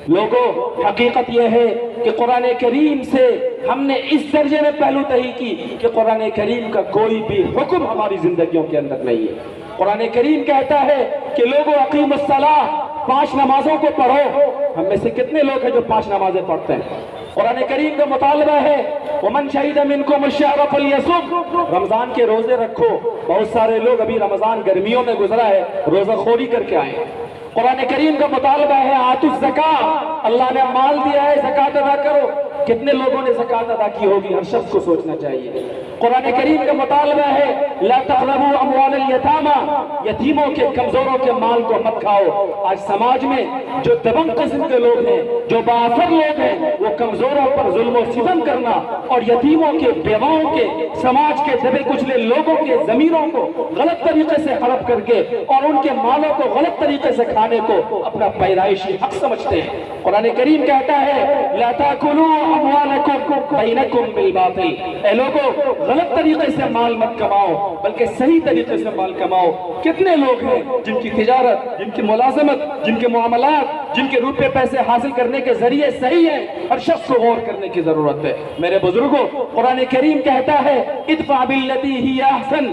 لوگوں حقیقت یہ ہے کہ قرآن کریم سے ہم نے اس درجے میں پہلو تہی کی کہ قرآن کریم کا کوئی بھی حکم ہماری زندگیوں کے اندر نہیں ہے. قرآن کریم کہتا ہے کہ لوگوں اقیم الصلاۃ, 5 نمازوں کو پڑھو. ہم میں سے کتنے لوگ ہیں جو 5 نمازیں پڑھتے ہیں؟ قرآن کریم کا مطالبہ ہے وَمَنْ شَهِدَ مِنْكُمُ الشَّهْرَ فَلْيَصُمْ، رمضان کے روزے رکھو۔ بہت سارے لوگ ابھی رمضان گرمیوں میں گزرا ہے، روزہ خوری کر کے آئے۔ قرآن کریم کا مطالبہ ہے آتوا الزکاۃ، اللہ نے مال دیا ہے زکوٰۃ ادا کرو۔ کتنے لوگوں نے زکوٰۃ ادا کی ہوگی؟ ہر شخص کو سوچنا چاہیے۔ قرآن کریم کا مطالبہ ہے لا تقربوا اموال الیتامى، یتیموں کے کمزوروں کے مال کو مت کھاؤ۔ آج سماج میں جو دبنگ قسم کے لوگ ہیں، جو بااثر لوگ ہیں، وہ کمزوروں پر ظلم و ستم کرنا اور یتیموں کے، بیواؤں کے، سماج کے دبے کچلے لوگوں کے ضمیروں کو غلط طریقے سے ہڑپ کر کے اور ان کے مالوں کو غلط طریقے سے کھانے کو اپنا پیدائشی حق سمجھتے ہیں۔ قرآن کریم کہتا ہے لا تاکلوا اموالکم بینکم بالباطل، اے لوگوں غلط طریقے سے مال مت کماؤ بلکہ صحیح طریقے سے مال کماؤ۔ کتنے لوگ ہیں جن کی تجارت، جن کی ملازمت، جن کے معاملات، جن کے روپے پیسے حاصل کرنے کے ذریعے صحیح ہیں؟ ہر شخص کو غور کرنے کی ضرورت ہے۔ میرے بزرگوں، قرآن کریم کہتا ہے ادفع بالتی ہی احسن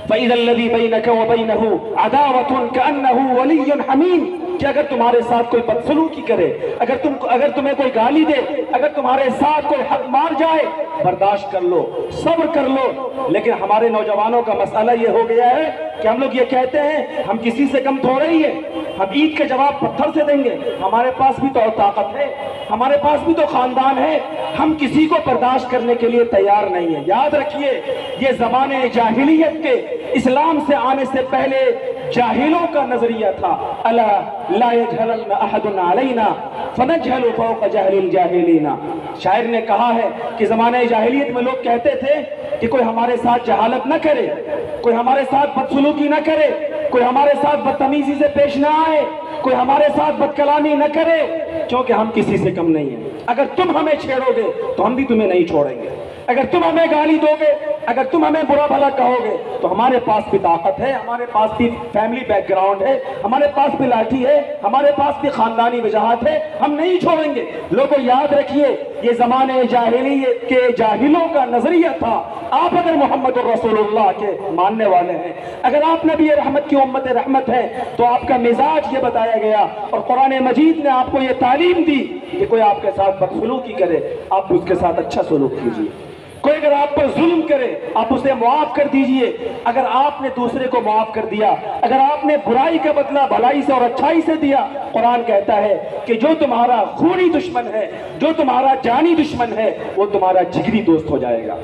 فَإِذَا الَّذِي بَيْنَكَ وَبَيْنَهُ عَدَاوَةٌ كَأَنَّهُ وَلِيٌّ حَمِيمٌ، کہ اگر تمہارے ساتھ کوئی بدسلوکی کرے، اگر تمہیں کوئی گالی دے، اگر تمہارے ساتھ کوئی حق مار جائے، برداشت کر لو، صبر کر لو۔ لیکن ہمارے نوجوانوں کا مسئلہ یہ ہو گیا ہے کہ ہم لوگ یہ کہتے ہیں ہم کسی سے کم تھوڑے ہی ہیں، ہم عید کے جواب پتھر سے دیں گے، ہمارے پاس بھی تو طاقت ہے، ہمارے پاس بھی تو خاندان ہے، ہم کسی کو برداشت کرنے کے لیے تیار نہیں ہیں۔ یاد رکھیے یہ زمانے جاہلیت کے، اسلام سے آنے سے پہلے جاہلوں کا نظریہ تھا، الا لا یجہلن احد علینا فنجہل فوق جہل الجاہلین۔ شاعر نے کہا ہے کہ زمانے جاہلیت میں لوگ کہتے تھے کہ کوئی ہمارے ساتھ جہالت نہ کرے، کوئی ہمارے ساتھ بدسلوکی نہ کرے، کوئی ہمارے ساتھ بدتمیزی سے پیش نہ آئے، کوئی ہمارے ساتھ بدکلامی نہ کرے، کیونکہ ہم کسی سے کم نہیں ہیں۔ اگر تم ہمیں چھیڑو گے تو ہم بھی تمہیں نہیں چھوڑیں گے، اگر تم ہمیں گالی دو گے، اگر تم ہمیں برا بھلا کہو گے تو ہمارے پاس بھی طاقت ہے، ہمارے پاس بھی فیملی بیک گراؤنڈ ہے، ہمارے پاس بھی لاٹھی ہے، ہمارے پاس بھی خاندانی وجاہت ہے، ہم نہیں چھوڑیں گے۔ لوگوں یاد رکھیے یہ زمانے جاہلیت کے جاہلوں کا نظریہ تھا۔ آپ اگر محمد رسول اللہ کے ماننے والے ہیں، اگر آپ نبی رحمت کی امت رحمت ہیں، تو آپ کا مزاج یہ بتایا گیا اور قرآن مجید نے آپ کو یہ تعلیم دی کہ کوئی آپ کے ساتھ بدسلوکی کرے آپ اس کے ساتھ اچھا سلوک کیجیے، کوئی اگر آپ پر ظلم کرے آپ اسے معاف کر دیجئے۔ اگر آپ نے دوسرے کو معاف کر دیا، اگر آپ نے برائی کا بدلہ بھلائی سے اور اچھائی سے دیا، قرآن کہتا ہے کہ جو تمہارا خونی دشمن ہے، جو تمہارا جانی دشمن ہے، وہ تمہارا جگری دوست ہو جائے گا۔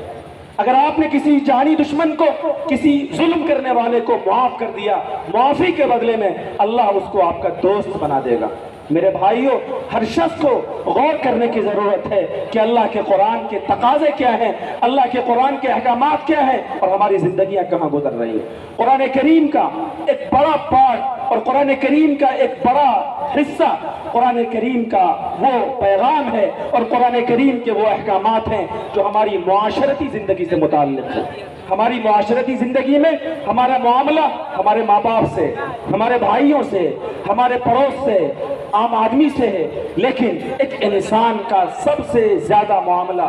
اگر آپ نے کسی جانی دشمن کو، کسی ظلم کرنے والے کو معاف کر دیا، معافی کے بدلے میں اللہ اس کو آپ کا دوست بنا دے گا۔ میرے بھائیوں، ہر شخص کو غور کرنے کی ضرورت ہے کہ اللہ کے قرآن کے تقاضے کیا ہیں، اللہ کے قرآن کے احکامات کیا ہیں اور ہماری زندگیاں کہاں گزر رہی ہیں۔ قرآن کریم کا ایک بڑا پارٹ اور قرآن کریم کا ایک بڑا حصہ قرآن کریم کا وہ پیغام ہے اور قرآن کریم کے وہ احکامات ہیں جو ہماری معاشرتی زندگی سے متعلق ہیں۔ ہماری معاشرتی زندگی میں ہمارا معاملہ ہمارے ماں باپ سے، ہمارے بھائیوں سے، ہمارے پڑوس سے، عام آدمی سے ہے، لیکن ایک انسان کا سب سے زیادہ معاملہ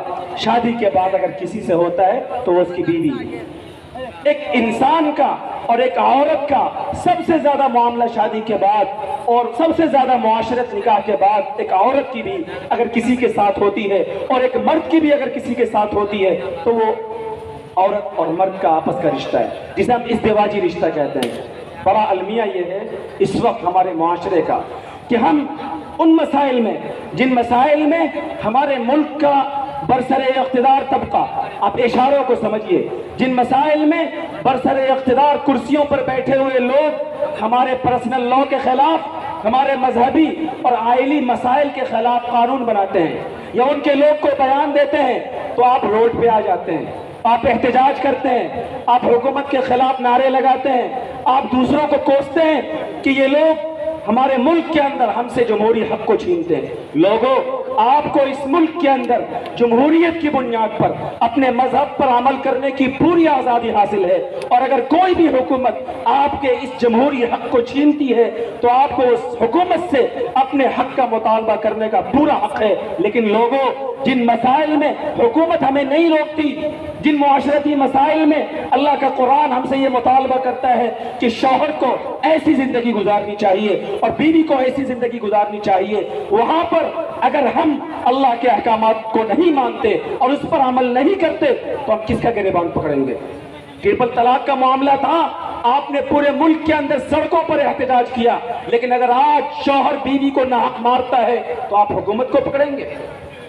شادی کے بعد اگر کسی سے ہوتا ہے تو وہ اس کی بیوی ہے۔ ایک انسان کا اور ایک عورت کا سب سے زیادہ معاملہ شادی کے بعد اور سب سے زیادہ معاشرت نکاح کے بعد ایک عورت کی بھی اگر کسی کے ساتھ ہوتی ہے اور ایک مرد کی بھی اگر کسی کے ساتھ ہوتی ہے تو وہ عورت اور مرد کا آپس کا رشتہ ہے، جسے ہم ازدواجی رشتہ کہتے ہیں۔ بڑا المیہ یہ ہے اس وقت ہمارے معاشرے کا کہ ہم ان مسائل میں، جن مسائل میں ہمارے ملک کا برسر اقتدار طبقہ، آپ اشاروں کو سمجھیے، جن مسائل میں برسر اقتدار کرسیوں پر بیٹھے ہوئے لوگ ہمارے پرسنل لاء کے خلاف، ہمارے مذہبی اور آئلی مسائل کے خلاف قانون بناتے ہیں یا ان کے لوگ کو بیان دیتے ہیں تو آپ روڈ پہ آ جاتے ہیں، آپ احتجاج کرتے ہیں، آپ حکومت کے خلاف نعرے لگاتے ہیں، آپ دوسروں کو کوستے ہیں کہ یہ لوگ ہمارے ملک کے اندر ہم سے جمہوری حق کو چھینتے ہیں۔ لوگوں، آپ کو اس ملک کے اندر جمہوریت کی بنیاد پر اپنے مذہب پر عمل کرنے کی پوری آزادی حاصل ہے، اور اگر کوئی بھی حکومت آپ کے اس جمہوری حق کو چھینتی ہے تو آپ کو اس حکومت سے اپنے حق کا مطالبہ کرنے کا پورا حق ہے۔ لیکن لوگوں، جن مسائل میں حکومت ہمیں نہیں روکتی، جن معاشرتی مسائل میں اللہ کا قرآن ہم سے یہ مطالبہ کرتا ہے کہ شوہر کو ایسی زندگی گزارنی چاہیے اور بیوی کو ایسی زندگی گزارنی چاہیے، وہاں پر اگر ہم اللہ کے احکامات کو نہیں مانتے اور اس پر عمل نہیں کرتے تو ہم کس کا گریبان پکڑیں گے؟ ٹرپل طلاق کا معاملہ تھا، آپ نے پورے ملک کے اندر سڑکوں پر احتجاج کیا، لیکن اگر آج شوہر بیوی کو ناحق مارتا ہے تو آپ حکومت کو پکڑیں گے؟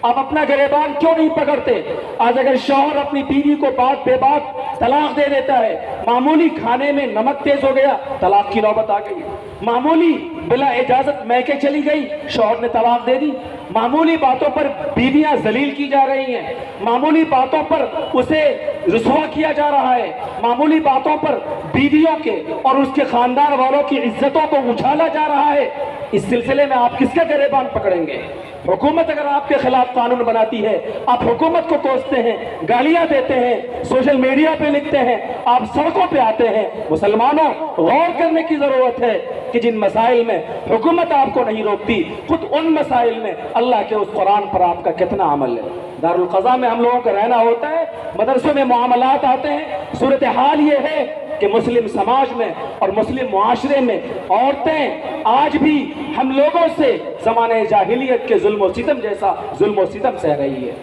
آپ اپنا گریبان کیوں نہیں پکڑتے؟ آج اگر شوہر اپنی بیوی کو بات بے بات طلاق دے دیتا ہے، معمولی کھانے میں نمک تیز ہو گیا، طلاق کی نوبت آ گئی، معمولی بلا اجازت میکے چلی گئی، شوہر نے طلاق دے دی، معمولی باتوں پر بیویاں ذلیل کی جا رہی ہیں، معمولی باتوں پر اسے رسوا کیا جا رہا ہے، معمولی باتوں پر بیویوں کے اور اس کے خاندان والوں کی عزتوں کو اچھالا جا رہا ہے۔ اس سلسلے میں آپ کس کا گریبان پکڑیں گے؟ حکومت اگر آپ کے خلاف قانون بناتی ہے، آپ حکومت کو کوستے ہیں، گالیاں دیتے ہیں، سوشل میڈیا پہ لکھتے ہیں، آپ سڑکوں پہ آتے ہیں۔ مسلمانوں، غور کرنے کی ضرورت ہے کہ جن مسائل میں حکومت آپ کو نہیں روکتی، خود ان مسائل میں اللہ کے اس قرآن پر آپ کا کتنا عمل ہے۔ دارالقضا میں ہم لوگوں کا رہنا ہوتا ہے، مدرسوں میں معاملات آتے ہیں، صورتحال یہ ہے کہ مسلم سماج میں اور مسلم معاشرے میں عورتیں آج بھی ہم لوگوں سے زمانہ جاہلیت کے ظلم و ستم جیسا ظلم و ستم سہ رہی ہے۔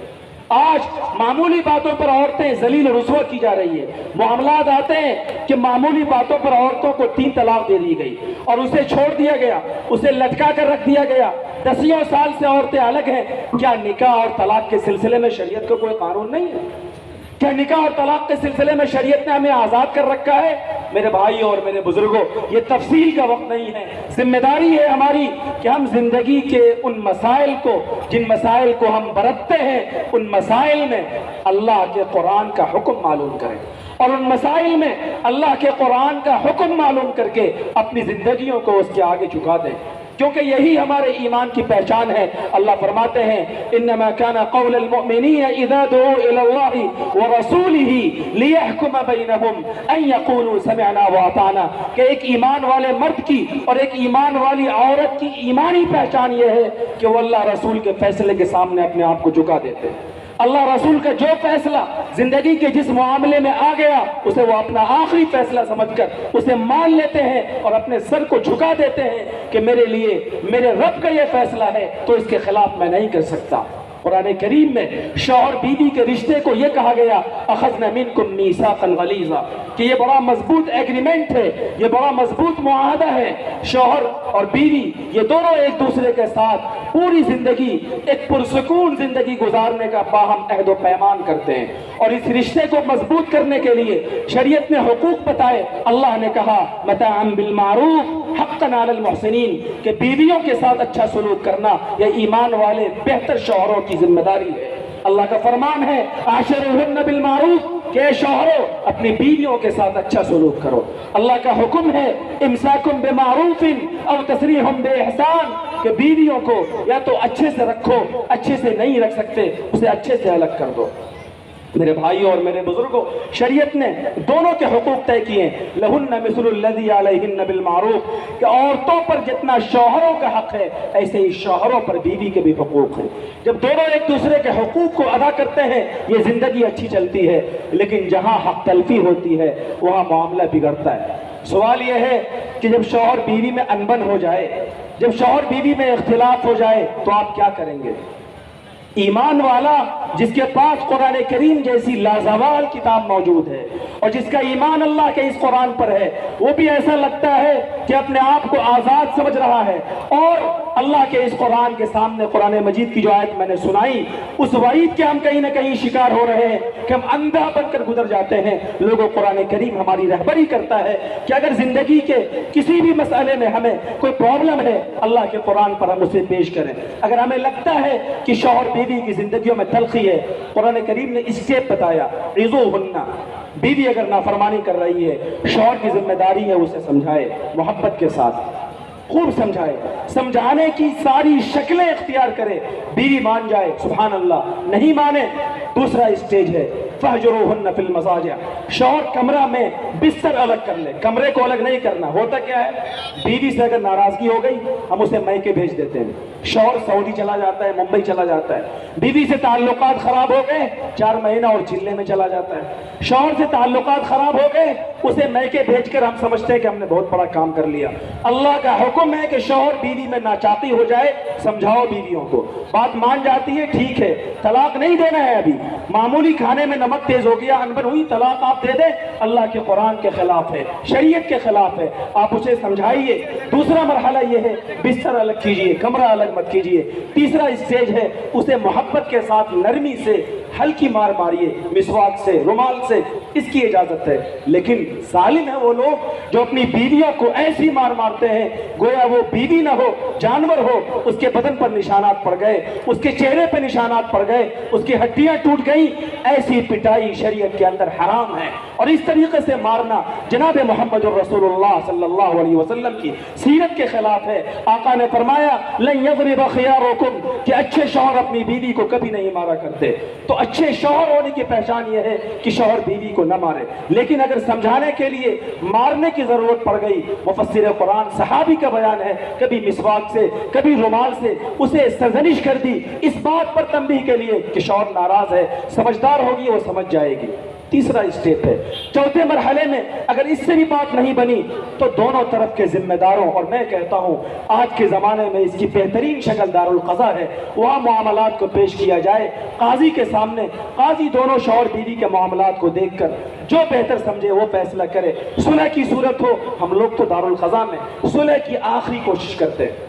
آج معمولی باتوں پر عورتیں ذلیل و رسوا کی جا رہی ہے۔ معاملات آتے ہیں کہ معمولی باتوں پر عورتوں کو 3 طلاق دے دی گئی اور اسے چھوڑ دیا گیا، اسے لٹکا کر رکھ دیا گیا، 10 سال سے عورتیں الگ ہیں۔ کیا نکاح اور طلاق کے سلسلے میں شریعت کا کوئی قانون نہیں ہے؟ کیا نکاح اور طلاق کے سلسلے میں شریعت نے ہمیں آزاد کر رکھا ہے؟ میرے بھائیوں اور میرے بزرگوں، یہ تفصیل کا وقت نہیں ہے، ذمہ داری ہے ہماری کہ ہم زندگی کے ان مسائل کو، جن مسائل کو ہم برتتے ہیں، ان مسائل میں اللہ کے قرآن کا حکم معلوم کریں اور ان مسائل میں اللہ کے قرآن کا حکم معلوم کر کے اپنی زندگیوں کو اس کے آگے جھکا دیں، کیونکہ یہی ہمارے ایمان کی پہچان ہے۔ اللہ فرماتے ہیں انما كان قول المؤمنین اذا دعوا الى اللہ ورسولہ لیحکم بینہم ان یقولوا سمعنا واطعنا، کہ ایک ایمان والے مرد کی اور ایک ایمان والی عورت کی ایمانی پہچان یہ ہے کہ وہ اللہ رسول کے فیصلے کے سامنے اپنے آپ کو جھکا دیتے ہیں۔ اللہ رسول کا جو فیصلہ زندگی کے جس معاملے میں آ گیا اسے وہ اپنا آخری فیصلہ سمجھ کر اسے مان لیتے ہیں اور اپنے سر کو جھکا دیتے ہیں کہ میرے لیے میرے رب کا یہ فیصلہ ہے تو اس کے خلاف میں نہیں کر سکتا۔ قرآن کریم میں شوہر بیوی کے رشتے کو یہ کہا گیا اخذنا منکم میثاقا غلیظا، کہ یہ بڑا مضبوط ایگریمنٹ ہے، یہ بڑا مضبوط معاہدہ ہے۔ شوہر اور بیوی یہ دونوں ایک دوسرے کے ساتھ پوری زندگی ایک پرسکون زندگی گزارنے کا باہم عہد و پیمان کرتے ہیں، اور اس رشتے کو مضبوط کرنے کے لیے شریعت نے حقوق بتائے۔ اللہ نے کہا متاعا بالمعروف حقا علی المحسنین، کہ بیویوں کے ساتھ اچھا سلوک کرنا یہ ایمان والے بہتر شوہروں کی ذمہ داری ہے۔ اللہ کا فرمان ہے عاشروہن بالمعروف، کہ اے شوہروں اپنی بیویوں کے ساتھ اچھا سلوک کرو۔ اللہ کا حکم ہے امساکم بمعروف او تسریح باحسان، کہ بیویوں کو یا تو اچھے سے رکھو، اچھے سے نہیں رکھ سکتے اسے اچھے سے الگ کر دو۔ میرے بھائیوں اور میرے بزرگوں، شریعت نے دونوں کے حقوق طے کیے، لہن مثل الذی علیہن بالمعروف، کہ عورتوں پر جتنا شوہروں کا حق ہے ایسے ہی شوہروں پر بیوی کے بھی حقوق ہیں۔ جب دونوں ایک دوسرے کے حقوق کو ادا کرتے ہیں یہ زندگی اچھی چلتی ہے، لیکن جہاں حق تلفی ہوتی ہے وہاں معاملہ بگڑتا ہے۔ سوال یہ ہے کہ جب شوہر بیوی میں انبن ہو جائے، جب شوہر بیوی میں اختلاف ہو جائے تو آپ کیا کریں گے؟ ایمان والا جس کے پاس قرآن کریم جیسی لازوال کتاب موجود ہے اور جس کا ایمان اللہ کے اس قرآن پر ہے، وہ بھی ایسا لگتا ہے کہ اپنے آپ کو آزاد سمجھ رہا ہے، اور اللہ کے اس قرآن کے سامنے قرآن مجید کی جو آیت میں نے سنائی اس وعید کے ہم کہیں نہ کہیں شکار ہو رہے ہیں کہ ہم اندھا بن کر گزر جاتے ہیں۔ لوگوں قرآن کریم ہماری رہبری کرتا ہے کہ اگر زندگی کے کسی بھی مسئلے میں ہمیں کوئی پرابلم ہے اللہ کے قرآن پر ہم اسے پیش کریں۔ اگر ہمیں لگتا ہے کہ شوہر بیوی کی زندگیوں میں تلخی ہے، قرآن کریم نے اسٹیپ بتایا، عظوہن، بیوی اگر نافرمانی کر رہی ہے شوہر کی ذمہ داری ہے اسے سمجھائے، محبت کے ساتھ خوب سمجھائے، سمجھانے کی ساری شکلیں اختیار کرے۔ بیوی مان جائے سبحان اللہ، نہیں مانے دوسرا اسٹیج ہے فہجروہن فی المضاجع، شوہر کمرہ میں بستر الگ کر لے، کمرے کو الگ نہیں کرنا۔ ہوتا کیا ہے، بیوی سے اگر ناراضگی ہو گئی ہم اسے میکے بھیج دیتے ہیں، شوہر سعودی چلا جاتا ہے، ممبئی چلا جاتا ہے، بیوی سے تعلقات خراب ہو گئے 4 مہینہ اور چلے میں چلا جاتا ہے، شوہر سے تعلقات خراب ہو گئے اسے میکے بھیج کر ہم سمجھتے ہیں کہ ہم نے بہت بڑا کام کر لیا۔ اللہ کا حکم ہے کہ شوہر بیوی میں ناچاتی ہو جائے، سمجھاؤ بیویوں کو، بات مان جاتی ہے ٹھیک ہے، طلاق نہیں دینا ہے، ابھی معمولی کھانے میں نمک تیز ہو گیا انبن ہوئی طلاق آپ دے دیں، اللہ کے قرآن کے خلاف ہے، شریعت کے خلاف ہے، آپ اسے سمجھائیے۔ دوسرا مرحلہ یہ ہے بستر الگ کیجئے، کمرہ الگ مت کیجئے۔ تیسرا اسٹیج ہے اسے محبت کے ساتھ نرمی سے ہلکی مار ماریے، مسواک سے، رومال سے، اس کی اجازت ہے۔ لیکن ظالم ہیں وہ لوگ جو اپنی بیویوں کو ایسی مار مارتے ہیں گویا وہ بیوی نہ ہو، جانور ہو، اس کے بدن پر نشانات پڑ گئے، اس کے چہرے پہ نشانات پڑ گئے، اس کی ہڈیاں ٹوٹ گئیں۔ ایسی پٹائی شریعت کے اندر حرام ہے، اور اس طریقے سے مارنا جناب محمد الرسول اللہ صلی اللہ علیہ وسلم کی سیرت کے خلاف ہے۔ آقا نے فرمایا لن یضرب خیارکم، کہ اچھے شوہر اپنی بیوی کو کبھی نہیں مارا کرتے۔ تو اچھے شوہر ہونے کی پہچان یہ ہے کہ شوہر بیوی کو نہ مارے، لیکن اگر سمجھانے کے لیے مارنے کی ضرورت پڑ گئی، مفسر قرآن صحابی کا بیان ہے کبھی مسواک سے کبھی رومال سے اسے سرزنش کر دی، اس بات پر تنبیہ کے لیے کہ شوہر ناراض ہے، سمجھدار ہوگی وہ سمجھ جائے گی۔ تیسرا اسٹیپ ہے، چوتھے مرحلے میں اگر اس سے بھی بات نہیں بنی تو دونوں طرف کے ذمہ داروں، اور میں کہتا ہوں آج کے زمانے میں اس کی بہترین شکل دارالقضا ہے، وہاں معاملات کو پیش کیا جائے قاضی کے سامنے، قاضی دونوں شوہر بیوی کے معاملات کو دیکھ کر جو بہتر سمجھے وہ فیصلہ کرے۔ صلح کی صورت ہو، ہم لوگ تو دارالقضا میں صلح کی آخری کوشش کرتے ہیں،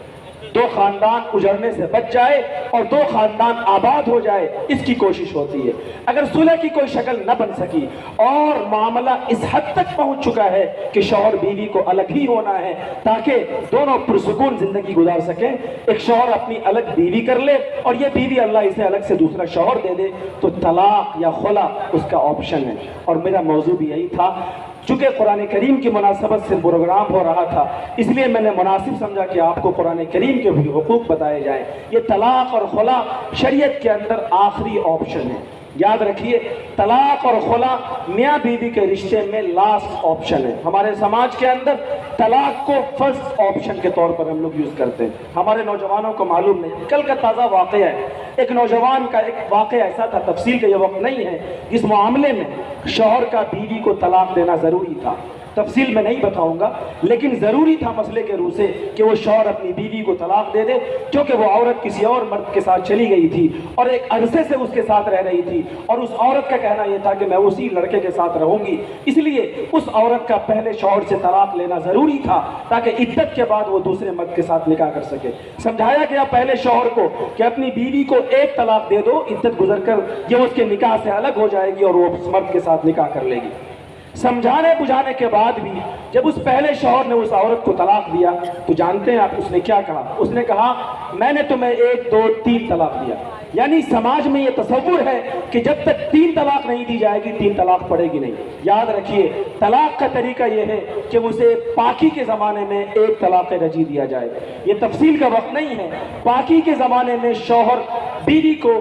دو خاندان اجڑنے سے بچ جائے اور دو خاندان آباد ہو جائے، اس کی کوشش ہوتی ہے۔ اگر صلح کی کوئی شکل نہ بن سکی اور معاملہ اس حد تک پہنچ چکا ہے کہ شوہر بیوی کو الگ ہی ہونا ہے تاکہ دونوں پرسکون زندگی گزار سکیں، ایک شوہر اپنی الگ بیوی کر لے اور یہ بیوی اللہ اسے الگ سے دوسرا شوہر دے دے، تو طلاق یا خلا اس کا آپشن ہے۔ اور میرا موضوع بھی یہی تھا، چونکہ قرآن کریم کی مناسبت سے پروگرام ہو رہا تھا اس لیے میں نے مناسب سمجھا کہ آپ کو قرآن کریم کے بھی حقوق بتائے جائیں۔ یہ طلاق اور خلا شریعت کے اندر آخری آپشن ہے، یاد رکھیے، طلاق اور خلا میاں بیوی کے رشتے میں لاسٹ آپشن ہے۔ ہمارے سماج کے اندر طلاق کو فرسٹ آپشن کے طور پر ہم لوگ یوز کرتے ہیں، ہمارے نوجوانوں کو معلوم نہیں۔ کل کا تازہ واقعہ ہے، ایک نوجوان کا ایک واقعہ ایسا تھا، تفصیل کا یہ وقت نہیں ہے، جس معاملے میں شوہر کا بیوی کو طلاق دینا ضروری تھا، تفصیل میں نہیں بتاؤں گا، لیکن ضروری تھا مسئلے کے روح سے کہ وہ شوہر اپنی بیوی کو طلاق دے دے، کیونکہ وہ عورت کسی اور مرد کے ساتھ چلی گئی تھی اور ایک عرصے سے اس کے ساتھ رہ رہی تھی، اور اس عورت کا کہنا یہ تھا کہ میں اسی لڑکے کے ساتھ رہوں گی، اس لیے اس عورت کا پہلے شوہر سے طلاق لینا ضروری تھا تاکہ عدت کے بعد وہ دوسرے مرد کے ساتھ نکاح کر سکے۔ سمجھایا گیا پہلے شوہر کو کہ اپنی بیوی کو ایک طلاق دے دو، عدت گزر کر یہ اس کے نکاح سے الگ ہو جائے گی اور وہ اس مرد کے ساتھ نکاح کر لے گی۔ سمجھانے بجھانے کے بعد بھی جب اس پہلے شوہر نے اس عورت کو طلاق دیا تو جانتے ہیں آپ اس نے کیا کہا؟ اس نے کہا میں نے تمہیں 1 2 3 طلاق دیا۔ یعنی سماج میں یہ تصور ہے کہ جب تک 3 طلاق نہیں دی جائے گی 3 طلاق پڑے گی نہیں۔ یاد رکھیے طلاق کا طریقہ یہ ہے کہ اسے پاکی کے زمانے میں 1 طلاق رجعی دیا جائے، یہ تفصیل کا وقت نہیں ہے۔ پاکی کے زمانے میں شوہر بیوی کو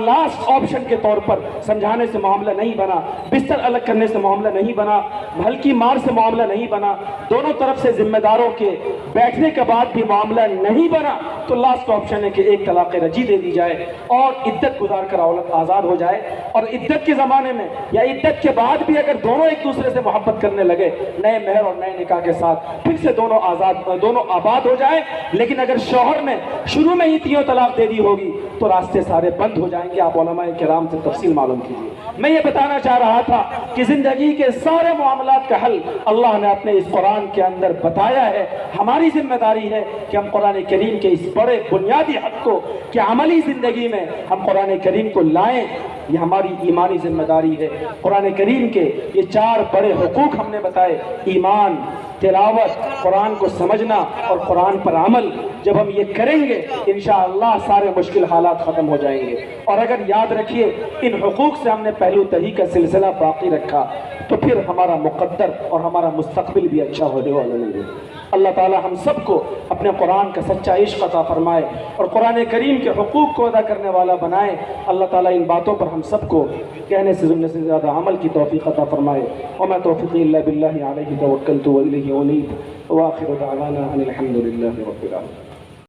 لاسٹ آپشن کے طور پر سمجھانے سے معاملہ نہیں بنا، بستر الگ کرنے سے معاملہ نہیں بنا، ہلکی مار سے معاملہ نہیں بنا، دونوں طرف سے ذمہ داروں کے بیٹھنے کے بعد بھی معاملہ نہیں بنا، تو لاسٹ آپشن ہے کہ 1 طلاق رجعی دے دی جائے اور عدت گزار کر عورت آزاد ہو جائے۔ اور عدت کے زمانے میں یا عدت کے بعد بھی اگر دونوں ایک دوسرے سے محبت کرنے لگے نئے مہر اور نئے نکاح کے ساتھ، پھر سے دونوں آباد ہو جائے۔ لیکن اگر شوہر نے شروع میں ہی 3 طلاق دے دی ہوگی تو راستے سارے بند ہو جائیں گے۔ آپ علماء کرام سے تفصیل معلوم کیجیے۔ میں یہ بتانا چاہ رہا تھا کہ زندگی کے سارے معاملات کا حل اللہ نے اپنے اس قرآن کے اندر بتایا ہے۔ ہماری ذمہ داری ہے کہ ہم قرآن کریم کے اس بڑے بنیادی حق کو کہ عملی زندگی میں ہم قرآن کریم کو لائیں، یہ ہماری ایمانی ذمہ داری ہے۔ قرآن کریم کے یہ 4 بڑے حقوق ہم نے بتائے، ایمان، تلاوت، قرآن کو سمجھنا اور قرآن پر عمل، جب ہم یہ کریں گے انشاءاللہ سارے مشکل حالات ختم ہو جائیں گے۔ اور اگر یاد رکھیے ان حقوق سے ہم نے پہلو تہی کا سلسلہ باقی رکھا تو پھر ہمارا مقدر اور ہمارا مستقبل بھی اچھا ہونے والا نہیں ہے۔ اللہ تعالی ہم سب کو اپنے قرآن کا سچا عشق عطا فرمائے اور قرآن کریم کے حقوق کو ادا کرنے والا بنائے۔ اللہ تعالی ان باتوں پر ہم سب کو کہنے سے سننے سے زیادہ عمل کی توفیق عطا فرمائے۔ وما توفیقی الا باللہ علیہ توکلت والیہ انیب، وآخر دعوانا ان الحمد للہ رب العالمین۔